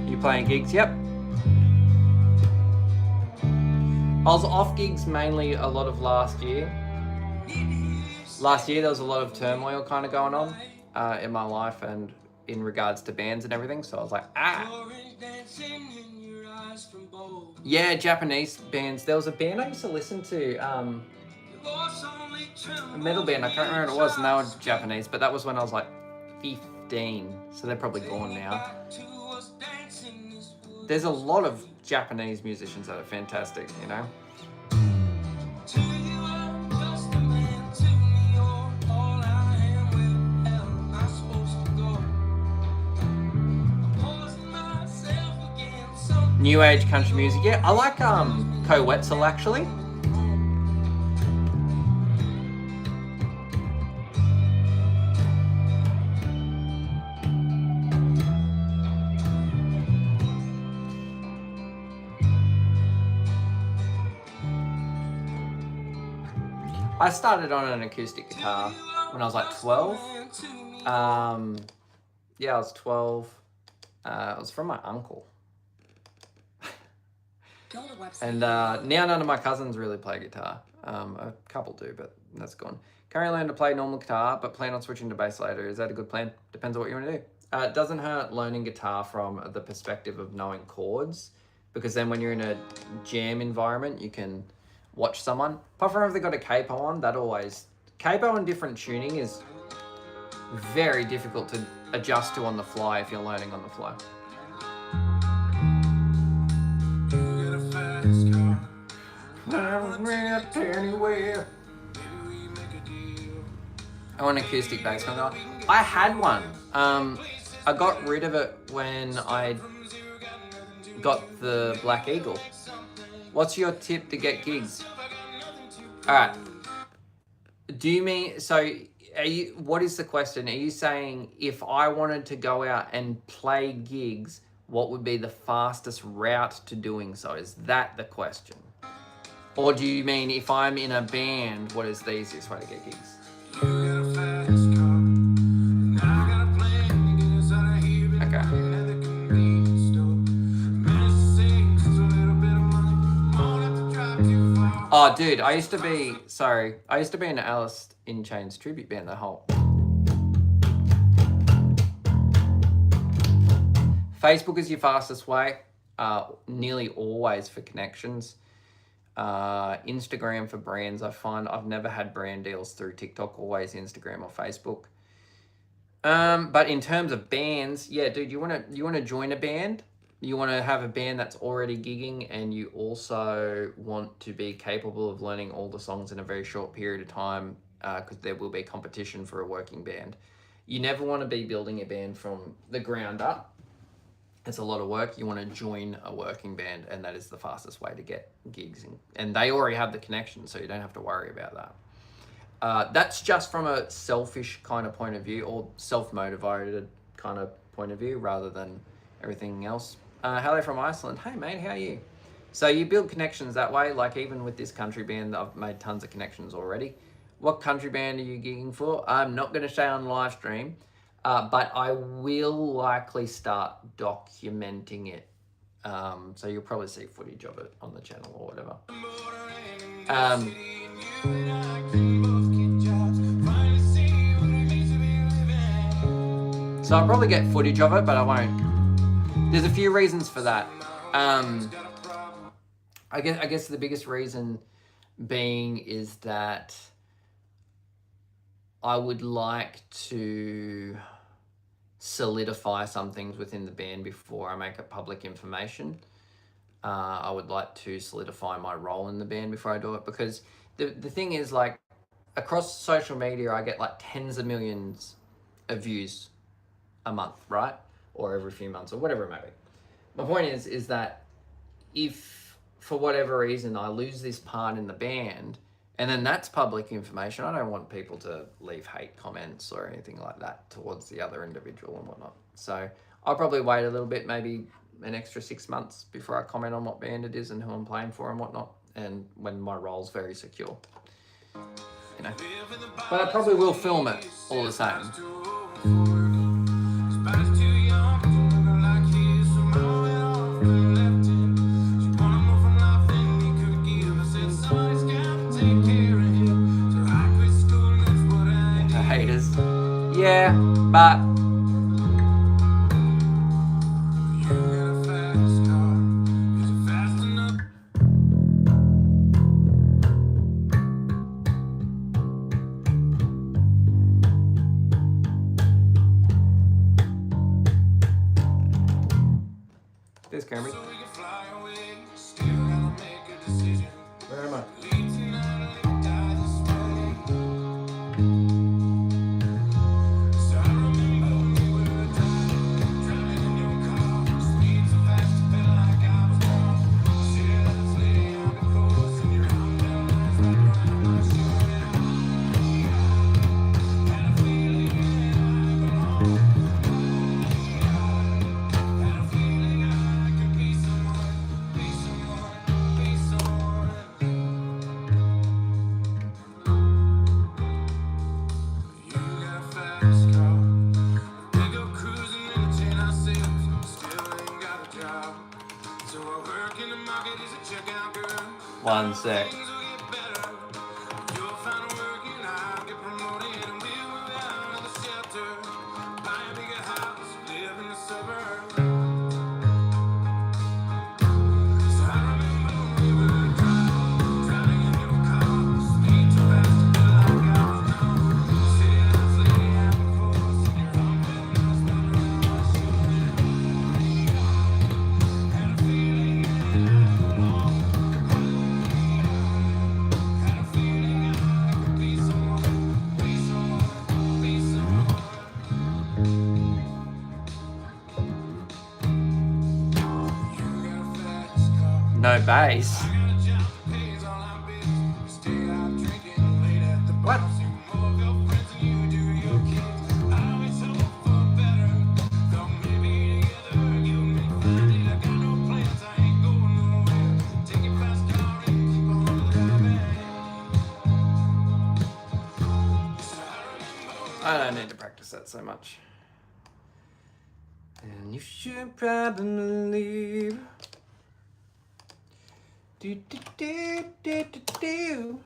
You playing gigs? Yep. I was off gigs mainly a lot of last year. Last year there was a lot of turmoil kind of going on in my life and in regards to bands and everything, so I was like, yeah, Japanese bands. There was a band I used to listen to, a metal band, I can't remember what it was, and they were Japanese, but that was when I was like 15, so they're probably gone now. There's a lot of Japanese musicians that are fantastic, you know? New age country music. Yeah, I like Ko Wetzel actually. I started on an acoustic guitar when I was like 12. Yeah, I was 12. It was from my uncle. And now none of my cousins really play guitar. A couple do, but that's gone. Currently learn to play normal guitar, but plan on switching to bass later. Is that a good plan? Depends on what you want to do. It doesn't hurt learning guitar from the perspective of knowing chords, because then when you're in a jam environment, you can watch someone. Apart from if they got a capo on, capo and different tuning is very difficult to adjust to on the fly if you're learning on the fly. I want an acoustic bass guitar. I had one. I got rid of it when I got the Black Eagle. What's your tip to get gigs? All right. Do you mean, what is the question? Are you saying if I wanted to go out and play gigs, what would be the fastest route to doing so? Is that the question? Or do you mean if I'm in a band, what is the easiest way to get gigs? Okay. Oh, dude, I used to be in Alice in Chains tribute band, the whole. Facebook is your fastest way, nearly always for connections. Instagram for brands. I find I've never had brand deals through TikTok, always Instagram or Facebook. But in terms of bands, yeah, dude, you want to join a band? You want to have a band that's already gigging, and you also want to be capable of learning all the songs in a very short period of time, because there will be competition for a working band. You never want to be building a band from the ground up. It's a lot of work. You want to join a working band, and that is the fastest way to get gigs. And they already have the connection, so you don't have to worry about that. That's just from a selfish kind of point of view, or self-motivated kind of point of view, rather than everything else. Hello from Iceland. Hey, mate, how are you? So you build connections that way, like even with this country band, I've made tons of connections already. What country band are you gigging for? I'm not going to say on live stream. But I will likely start documenting it. So you'll probably see footage of it on the channel or whatever. So I'll probably get footage of it, but I won't There's a few reasons for that. I guess the biggest reason being is that I would like to solidify some things within the band before I make it public information. I would like to solidify my role in the band before I do it, because the thing is, like, across social media, I get like tens of millions of views a month, right? Or every few months, or whatever it may be. My point is that if for whatever reason I lose this part in the band, and then that's public information, I don't want people to leave hate comments or anything like that towards the other individual and whatnot. So I'll probably wait a little bit, maybe an extra 6 months before I comment on what band it is and who I'm playing for and whatnot, and when my role's very secure. You know. But I probably will film it all the same. Haters. Yeah, but there's Cameron. Where am I? One sec. No bass. What? I don't need to practice that so much. And you should probably leave. Do do do do do do.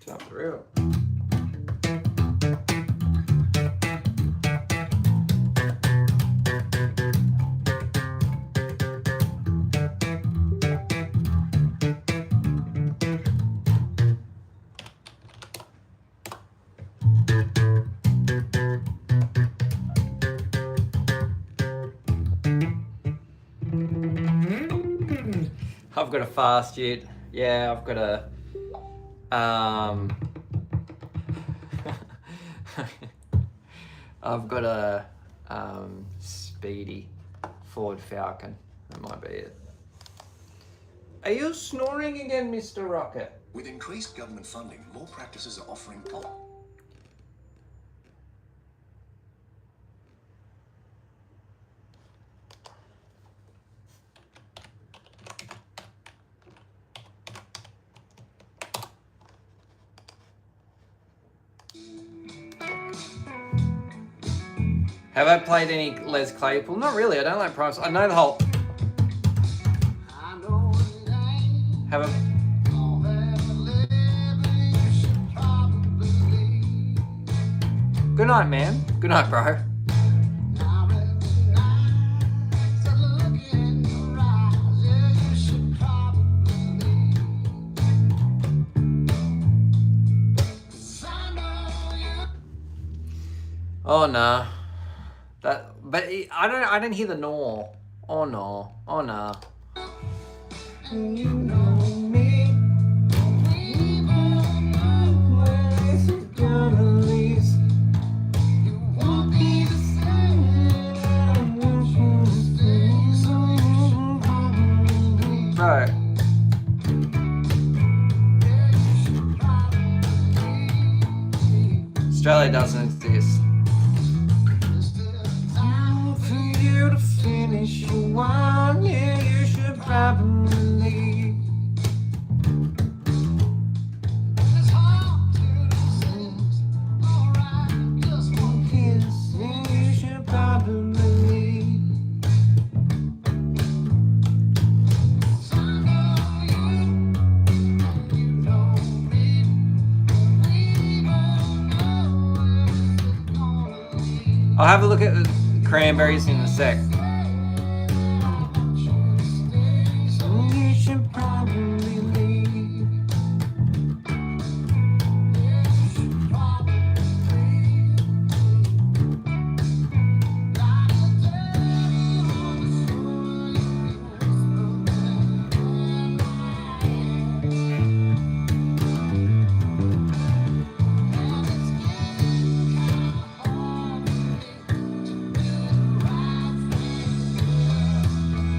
Turn up the real. I've got a fast yet. Yeah, I've got a I've got a speedy Ford Falcon. That might be it. Are you snoring again, Mr. Rocket? With increased government funding, more practices are offering Have I played any Les Claypool? Not really. I don't like Price. I know the whole. Have I? Good night, man. Good night, bro. Oh no. But I don't hear the no. Oh no. Oh no. You know me. Bro. Australia doesn't exist. For you to finish your wine, yeah, you should probably leave. You should probably leave. I'll have a look at the cranberries in a sec. You should probably leave.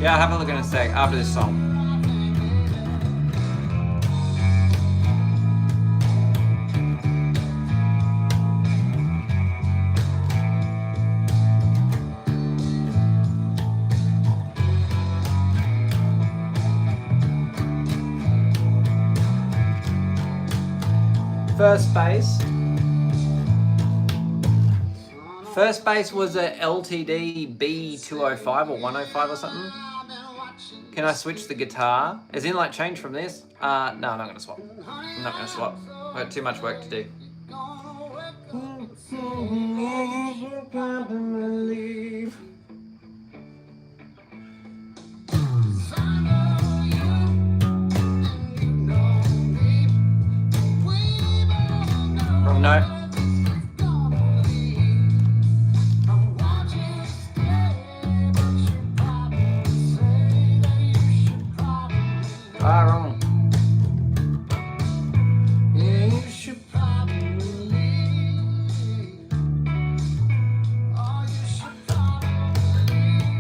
Yeah, I'll have a look in a sec after this song. First base. First base was a LTD B205 or 105 or something. Can I switch the guitar? As in, like, change from this? No, I'm not gonna swap. I'm not gonna swap. I've got too much work to do. Wrong note. Wrong. Yeah, you should probably leave. Oh, you should probably leave.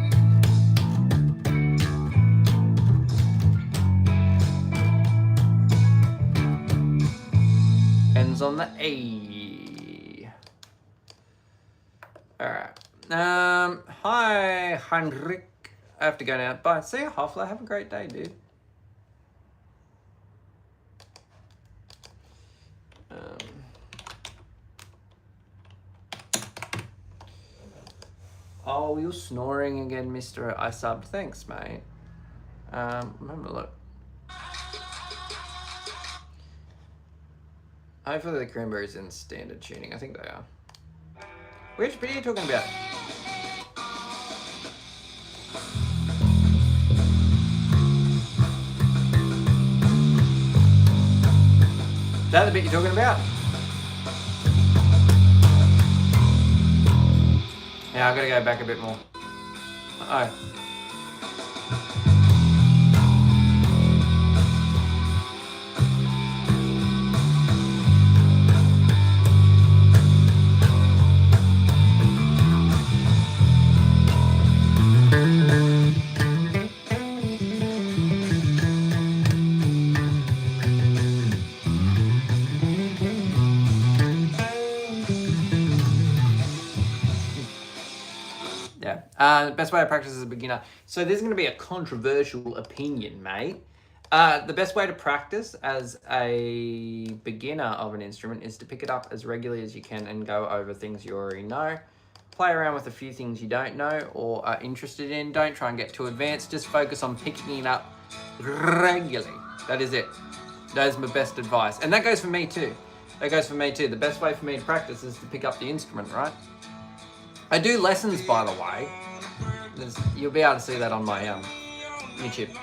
Ends on the A. Alright. Hi, Heinrich. I have to go now. Bye. See you, Hoffler. Have a great day, dude. Oh, you're snoring again, Mr. I subbed. Thanks, mate. Remember, look. Hopefully the cranberries in standard tuning. I think they are. Which bit are you talking about? Is that the bit you're talking about? Yeah, I've got to go back a bit more. Uh-oh. The best way to practice as a beginner. So there's going to be a controversial opinion, mate. The best way to practice as a beginner of an instrument is to pick it up as regularly as you can and go over things you already know. Play around with a few things you don't know or are interested in. Don't try and get too advanced. Just focus on picking it up regularly. That is it. That is my best advice. And that goes for me too. The best way for me to practice is to pick up the instrument, right? I do lessons, by the way. You'll be able to see that on my YouTube.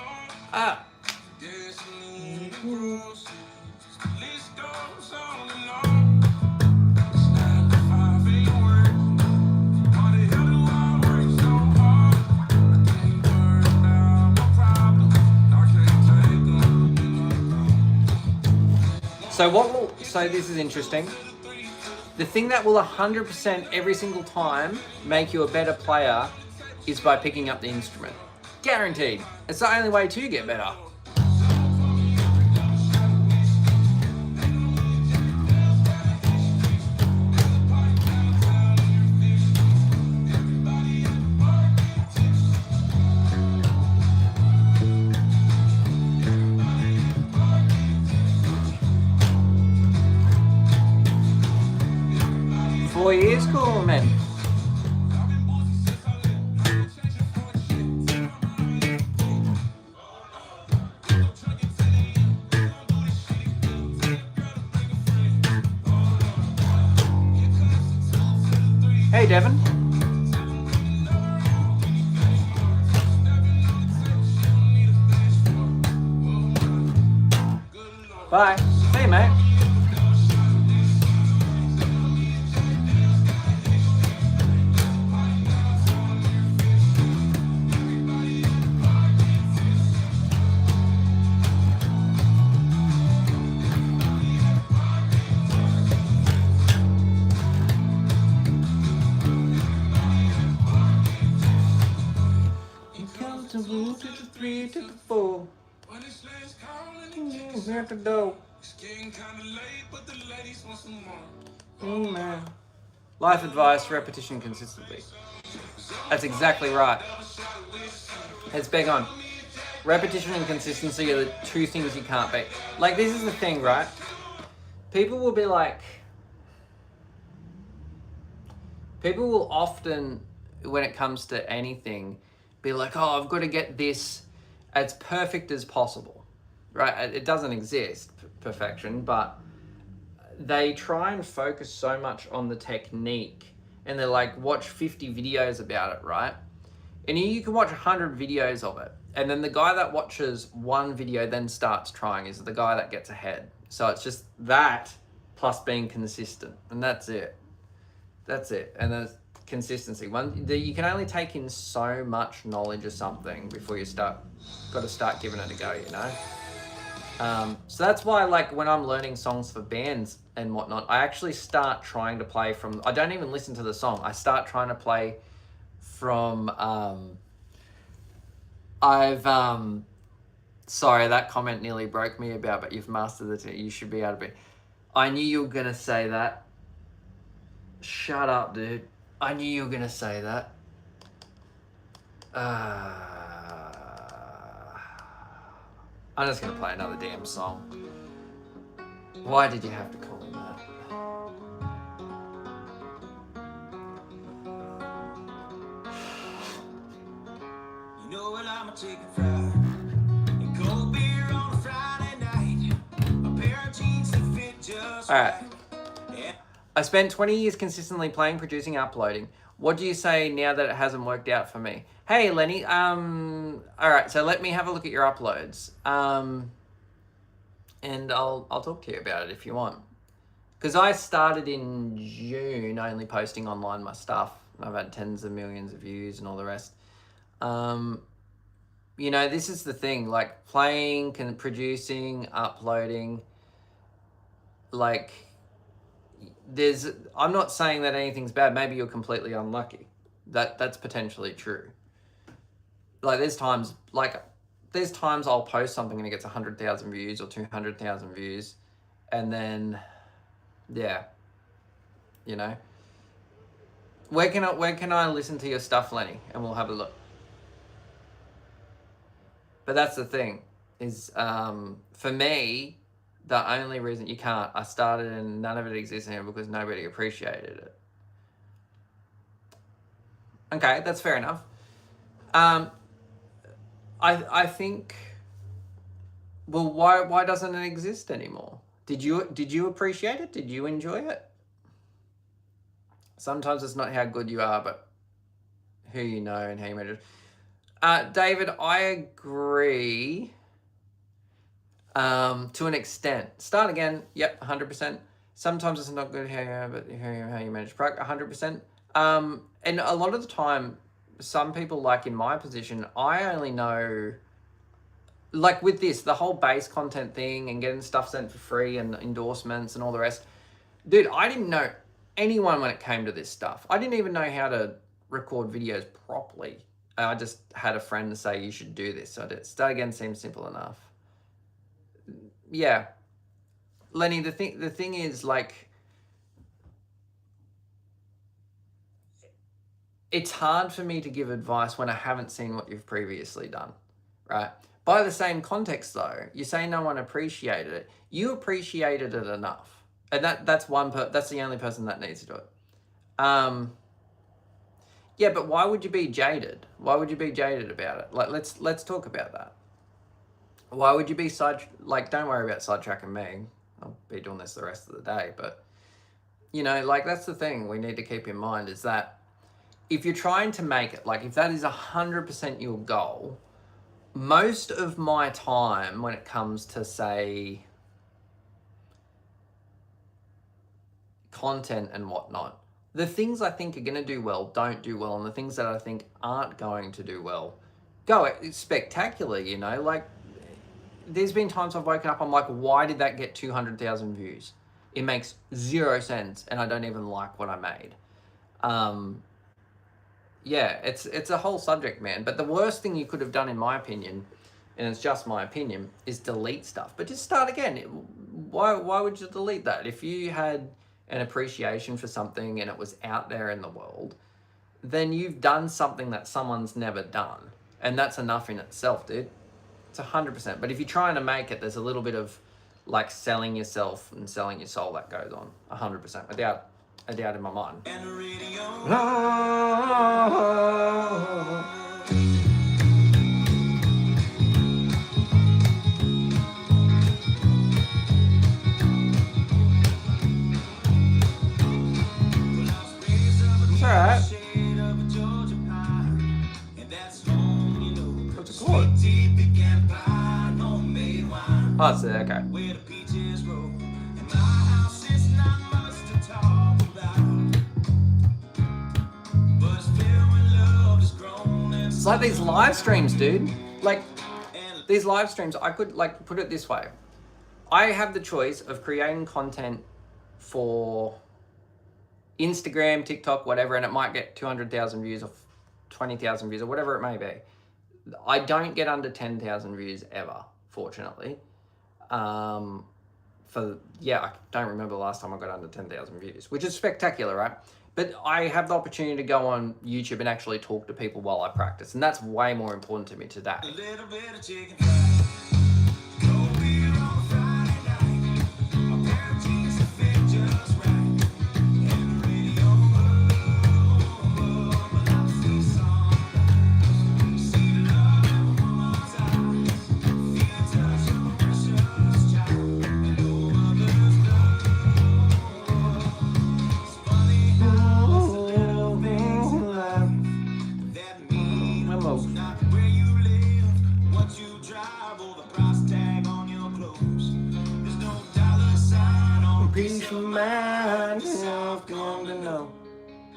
So this is interesting. The thing that will 100% every single time make you a better player is by picking up the instrument. Guaranteed. It's the only way to get better. Years, cool, man. Hey, Devin. Bye. Hey, mate. To the 4. At the door. Oh man. Life advice: repetition consistently. That's exactly right. It's bang on. Repetition and consistency are the two things you can't beat. Like, this is the thing, right? People will be like, people will often, when it comes to anything, be like, oh, I've got to get this as perfect as possible, right? It doesn't exist, perfection, but they try and focus so much on the technique, and they're like, watch 50 videos about it, right? And you can watch 100 videos of it, and then the guy that watches one video then starts trying is the guy that gets ahead. So it's just that plus being consistent, and that's it. That's it. And there's consistency. You can only take in so much knowledge of something before you got to start giving it a go, you know? So that's why, like, when I'm learning songs for bands and whatnot, I actually start trying to play from, I don't even listen to the song. I start trying to play from, sorry, that comment nearly broke me about, but you've mastered it. You should be able to be. I knew you were going to say that. Shut up, dude. I knew you were going to say that. I'm just going to play another damn song. Why did you have to call him that? You know what, I'ma take a ride. And cold beer on a Friday night. A pair of jeans that fit just right. I spent 20 years consistently playing, producing, uploading. What do you say now that it hasn't worked out for me? Hey, Lenny. All right, so let me have a look at your uploads. And I'll talk to you about it if you want. Because I started in June only posting online my stuff. I've had tens of millions of views and all the rest. You know, this is the thing, like playing, producing, uploading, like... I'm not saying that anything's bad. Maybe you're completely unlucky. That's potentially true. Like there's times I'll post something and it gets 100,000 views or 200,000 views, and then, yeah, you know. Where can I listen to your stuff, Lenny? And we'll have a look. But that's the thing, is for me. The only reason you can't, I started and none of it exists anymore because nobody appreciated it. Okay, that's fair enough. I think, well, why doesn't it exist anymore? Did you appreciate it? Did you enjoy it? Sometimes it's not how good you are, but who you know and how you measure. David, I agree. To an extent. Start again. Yep, 100%. Sometimes it's not good how you manage product. 100%. And a lot of the time, some people, like in my position, I only know like with this, the whole base content thing and getting stuff sent for free and endorsements and all the rest, dude, I didn't know anyone when it came to this stuff. I didn't even know how to record videos properly. I just had a friend say you should do this, so I did. Start again seems simple enough. Yeah, Lenny, the thing is, like, it's hard for me to give advice when I haven't seen what you've previously done, right? By the same context, though, you say no one appreciated it. You appreciated it enough, and that's the only person that needs to do it. Yeah, but why would you be jaded? Why would you be jaded about it? Like, let's talk about that. Why would you be don't worry about sidetracking me. I'll be doing this the rest of the day, but you know, like, that's the thing we need to keep in mind, is that if you're trying to make it, like, if that is 100% your goal, most of my time when it comes to, say, content and whatnot, the things I think are going to do well don't do well, and the things that I think aren't going to do well go spectacular, you know? Like, there's been times I've woken up, I'm like, why did that get 200,000 views? It makes 0 sense, and I don't even like what I made. Yeah, it's a whole subject, man. But the worst thing you could have done, in my opinion, and it's just my opinion, is delete stuff. But just start again. Why would you delete that? If you had an appreciation for something and it was out there in the world, then you've done something that someone's never done. And that's enough in itself, dude. It's 100%. But if you're trying to make it, there's a little bit of, like, selling yourself and selling your soul that goes on. 100%. Without a doubt in my mind. It's alright. What's it called? Oh, it's there, okay. It's like these live streams, dude. Like, these live streams, I could, like, put it this way. I have the choice of creating content for Instagram, TikTok, whatever, and it might get 200,000 views or 20,000 views or whatever it may be. I don't get under 10,000 views ever, fortunately. I don't remember the last time I got under 10,000 views, which is spectacular, right? But I have the opportunity to go on YouTube and actually talk to people while I practice, and that's way more important to me today. A little bit of chicken fried, cold beer on a Friday night, a pair of jeans that fit just right, and the radio but I see sunrise, see the love in a woman's eyes, feel the touch of a precious child, and no other's love. It's funny how it's the little things in life that mean not where you live, what you drive, or the price tag on your clothes. There's no dollar sign on Peace of mind, I've come to know.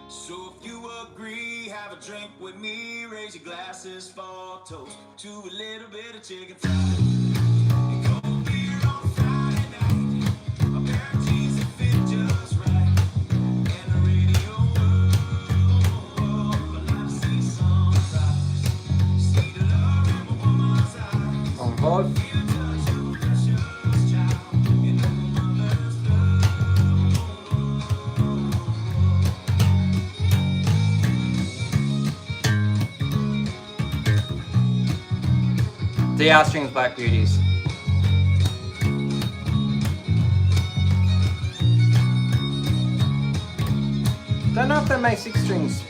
So if you agree, have a drink with me, raise your glasses for toast to a little bit of chicken fried. And cold beer on a Friday night, a pair of jeans that fit just right, and the radio but I see sunrise, see the love in a woman's eyes, On God. feel the touch of a precious child, and no mother's love. DR Strings, Black Beauties. Don't know if they make 6 strings.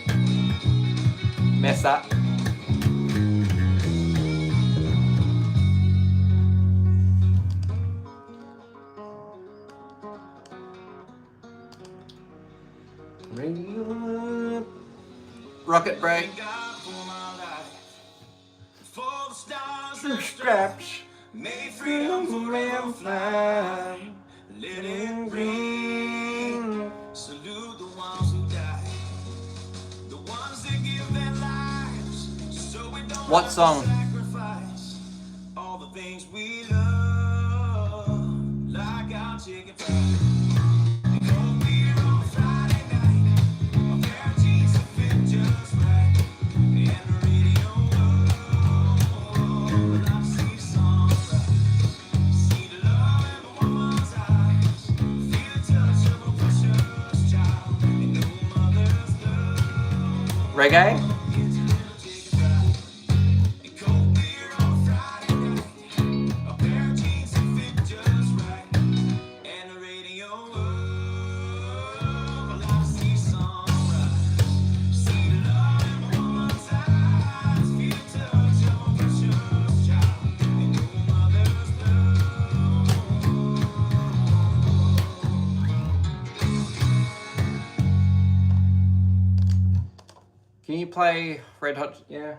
Mess up. Rocket break. Thank God for my life, for the stars and Straps. made freedom forever fly. Let it ring. Salute the ones who die, the ones that give their lives, so we don't What have to song? sacrifice all the chicken fried. Cold beer on Friday night. A pair of jeans that fit just right. And the radio, oh, I see sunrise. See the love in a woman's eyes. Feel the touch of a precious child. And no mother's love. Reggae? Can you play Red Hot? Yeah.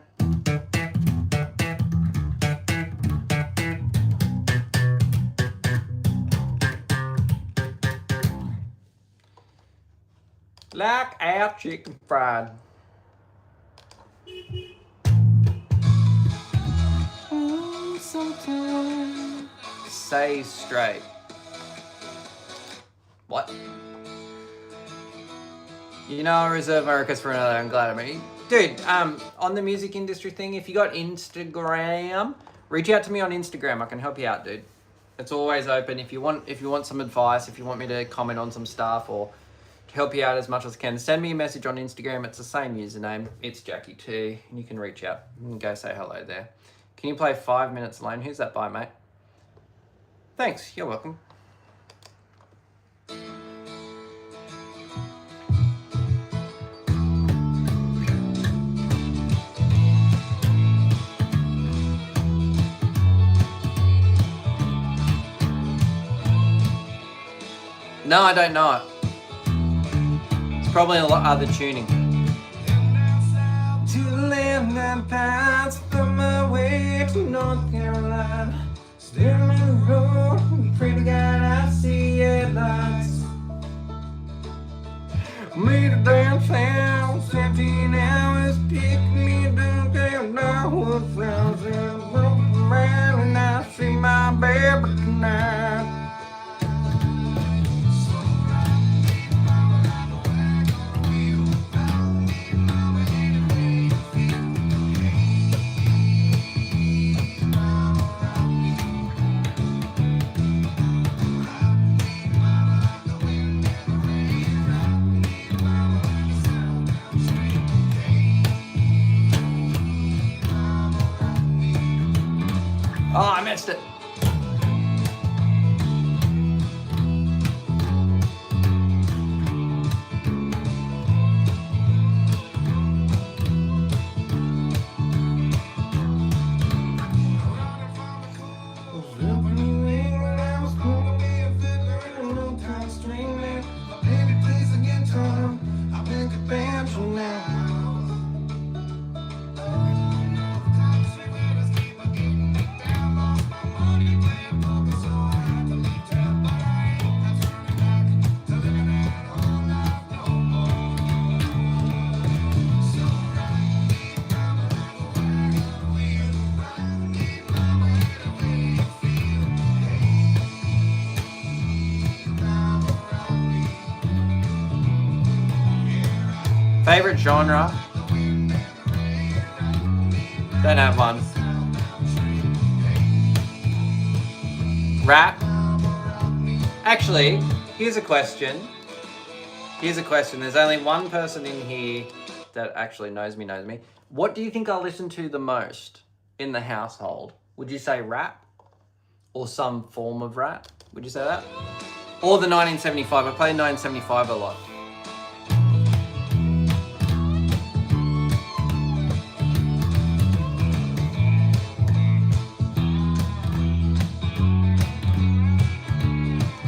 Like our chicken fried. Sometimes say straight. What? You know, I reserve my request for another. I'm glad I met you. Dude, on the music industry thing, if you got Instagram, reach out to me on Instagram. I can help you out, dude. It's always open. If you want some advice, if you want me to comment on some stuff or to help you out as much as I can, send me a message on Instagram. It's the same username. It's Jackie T, and you can reach out and go say hello there. Can you play 5 Minutes Alone? Who's that by, mate? Thanks. You're welcome. No, I don't know it. It's probably a lot other tuning. To land that pass from my way to North Carolina. Staring at the road, pray to God I see headlights. Made it downtown, 17 hours, pick me downtown. I was browsing, around and I see my baby tonight. Oh, I missed it. Favorite genre? Don't have one. Rap? Actually, here's a question. There's only one person in here that actually knows me. What do you think I listen to the most in the household? Would you say rap? Or some form of rap? Would you say that? Or the 1975? I play 1975 a lot.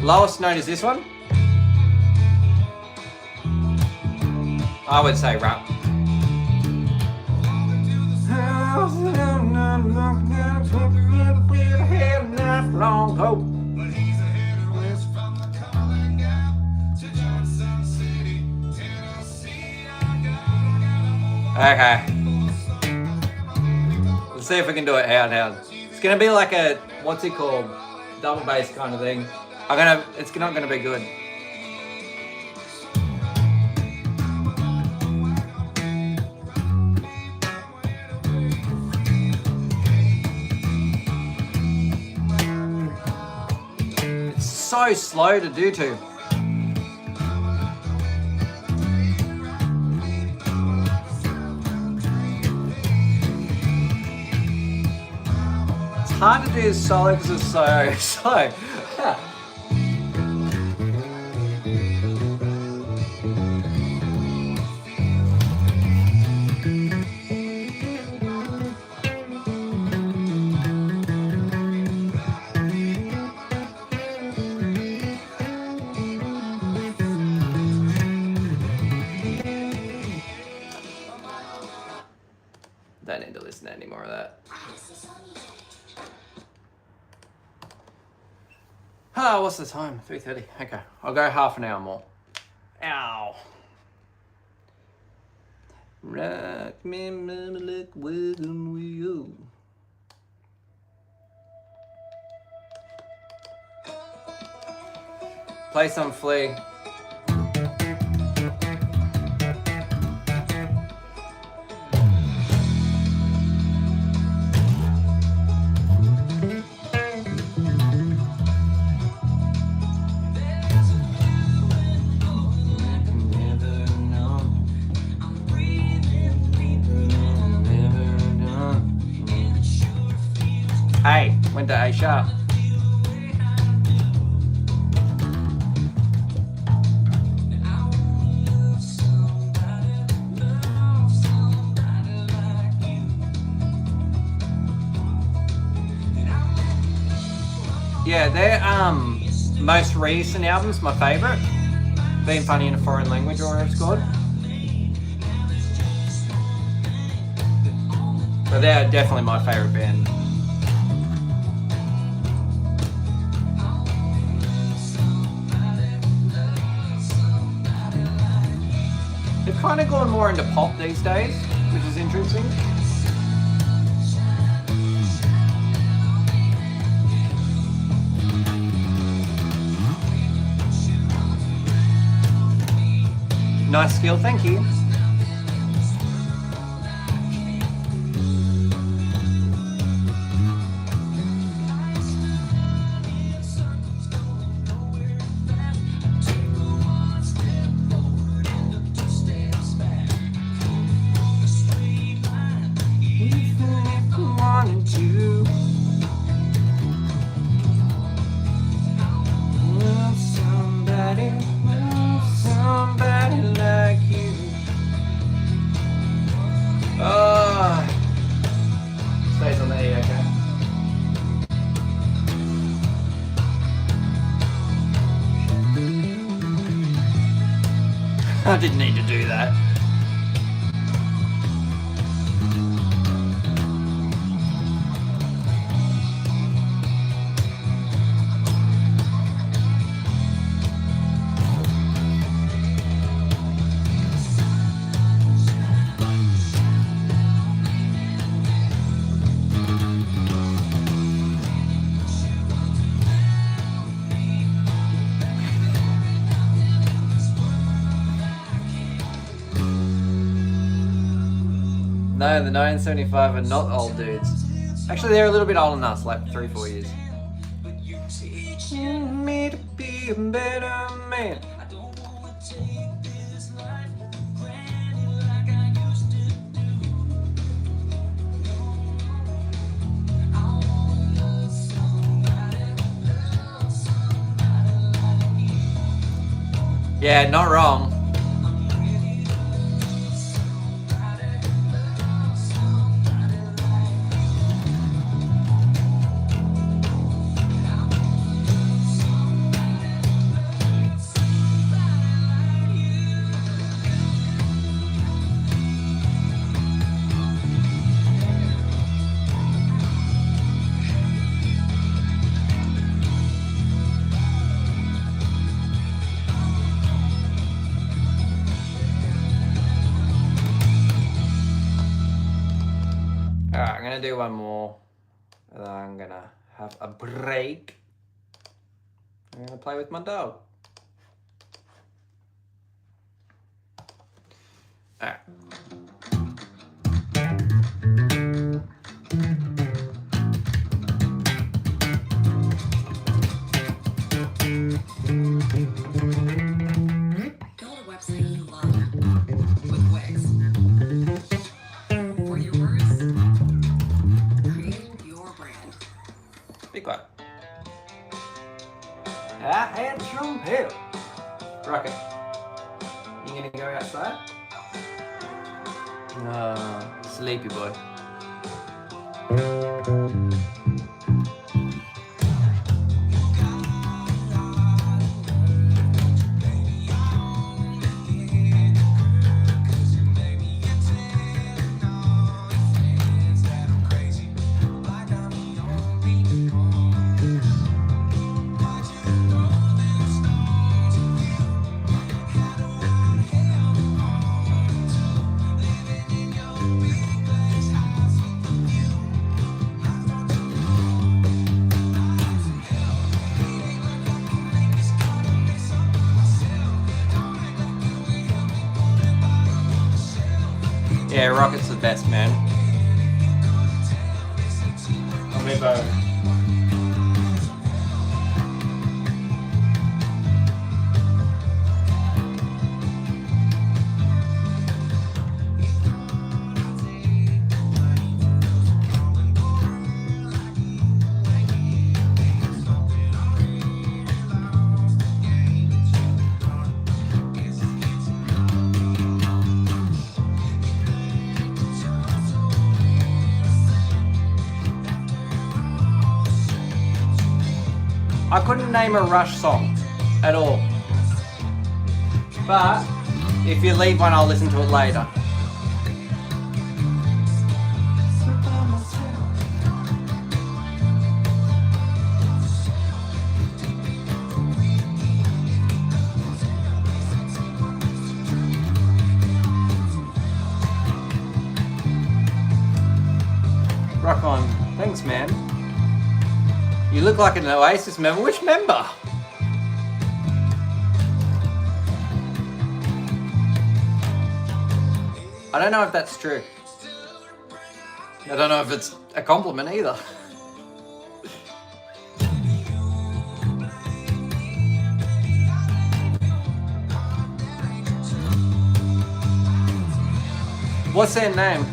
Lowest note is this one. I would say rap. Okay. Let's see if we can do it out. It's gonna be like a, what's it called? Double bass kind of thing. It's not gonna be good. It's so slow to do to. It's hard to do this solo because it's so slow. Don't need to listen to any more of that. Ah, what's the time? 3:30. Okay, I'll go half an hour more. Ow. Rock me, mama, like wagon wheel. Play some Flea. Hey, went to A sharp. Yeah, their most recent album's my favourite. Being Funny in a Foreign Language or whatever it's called. But they're definitely my favourite band. They've kind of gone more into pop these days, which is interesting. Nice skill, thank you. Somebody like you. Oh, stays on the E, okay. I didn't need to do that. No, the 1975 are not old dudes. Actually, they're a little bit older than us, like 3-4 years. Me to be a better man. Yeah, not wrong. Alright, I'm gonna do one more. And then I'm gonna have a break. I'm gonna play with my dog. Alright. Build a website you love with Wix. For your words, create your brand. Be quiet. I had some help. Rocket. You gonna go outside? Sleepy boy. Yeah, Rocket's the best, man. We both. I couldn't name a Rush song at all. But if you leave one, I'll listen to it later. Rock on. Thanks, man. You look like an Oasis member. Which member? I don't know if that's true. I don't know if it's a compliment either. What's their name?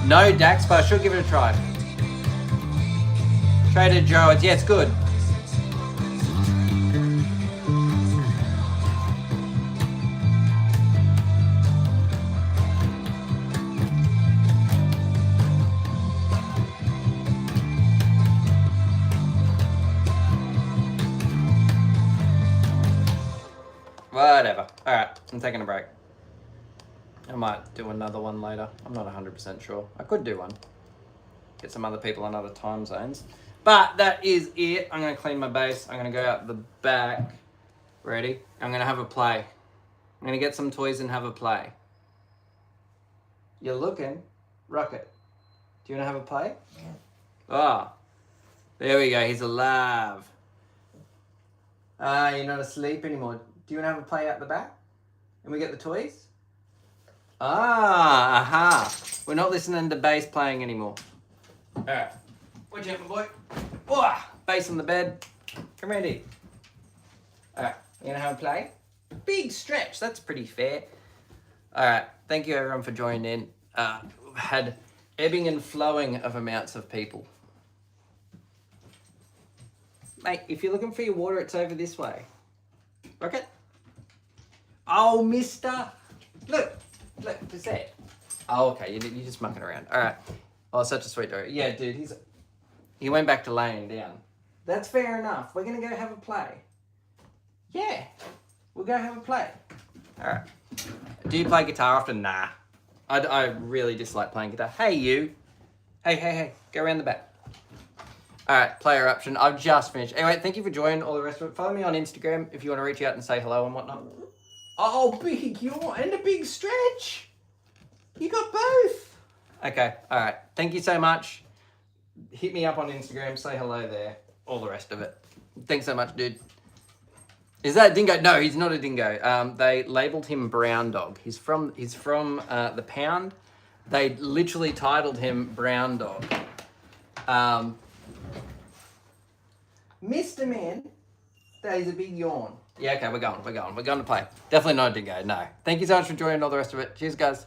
No Dax, but I should give it a try. Trader Joe, yeah, it's good. Whatever. Alright, I'm taking a break. I might do another one later. I'm not 100% sure. I could do one. Get some other people on other time zones. But that is it. I'm going to clean my base. I'm going to go out the back. Ready? I'm going to have a play. I'm going to get some toys and have a play. You're looking. Rocket. Do you want to have a play? Yeah. Ah. There we go. He's alive. You're not asleep anymore. Do you want to have a play out the back? And we get the toys? Aha. We're not listening to bass playing anymore. Alright. Watch out, my boy. Oh, bass on the bed. Come around here. Alright. You gonna have a play? Big stretch. That's pretty fair. Alright. Thank you, everyone, for joining in. We've had ebbing and flowing of amounts of people. Mate, if you're looking for your water, it's over this way. Rocket? Oh, mister. Look, what's that? Oh, okay, you're just mucking around. All right. Oh, such a sweet dog. Yeah, dude, he went back to laying down. That's fair enough. We're going to go have a play. Yeah, we'll go have a play. All right. Do you play guitar often? Nah. I really dislike playing guitar. Hey, you. Hey. Go around the back. All right, player option. I've just finished. Anyway, thank you for joining. All the rest of it. Follow me on Instagram if you want to reach out and say hello and whatnot. Oh, big yawn and a big stretch. You got both. Okay, all right. Thank you so much. hit me up on Instagram, say hello there, all the rest of it. Thanks so much, dude. Is that a dingo? No, he's not a dingo. They labeled him Brown Dog. He's from the Pound. They literally titled him Brown Dog. Mr. Man, that is a big yawn. Yeah, okay, we're going to play. Definitely not a dingo, no. Thank you so much for joining all the rest of it. Cheers, guys.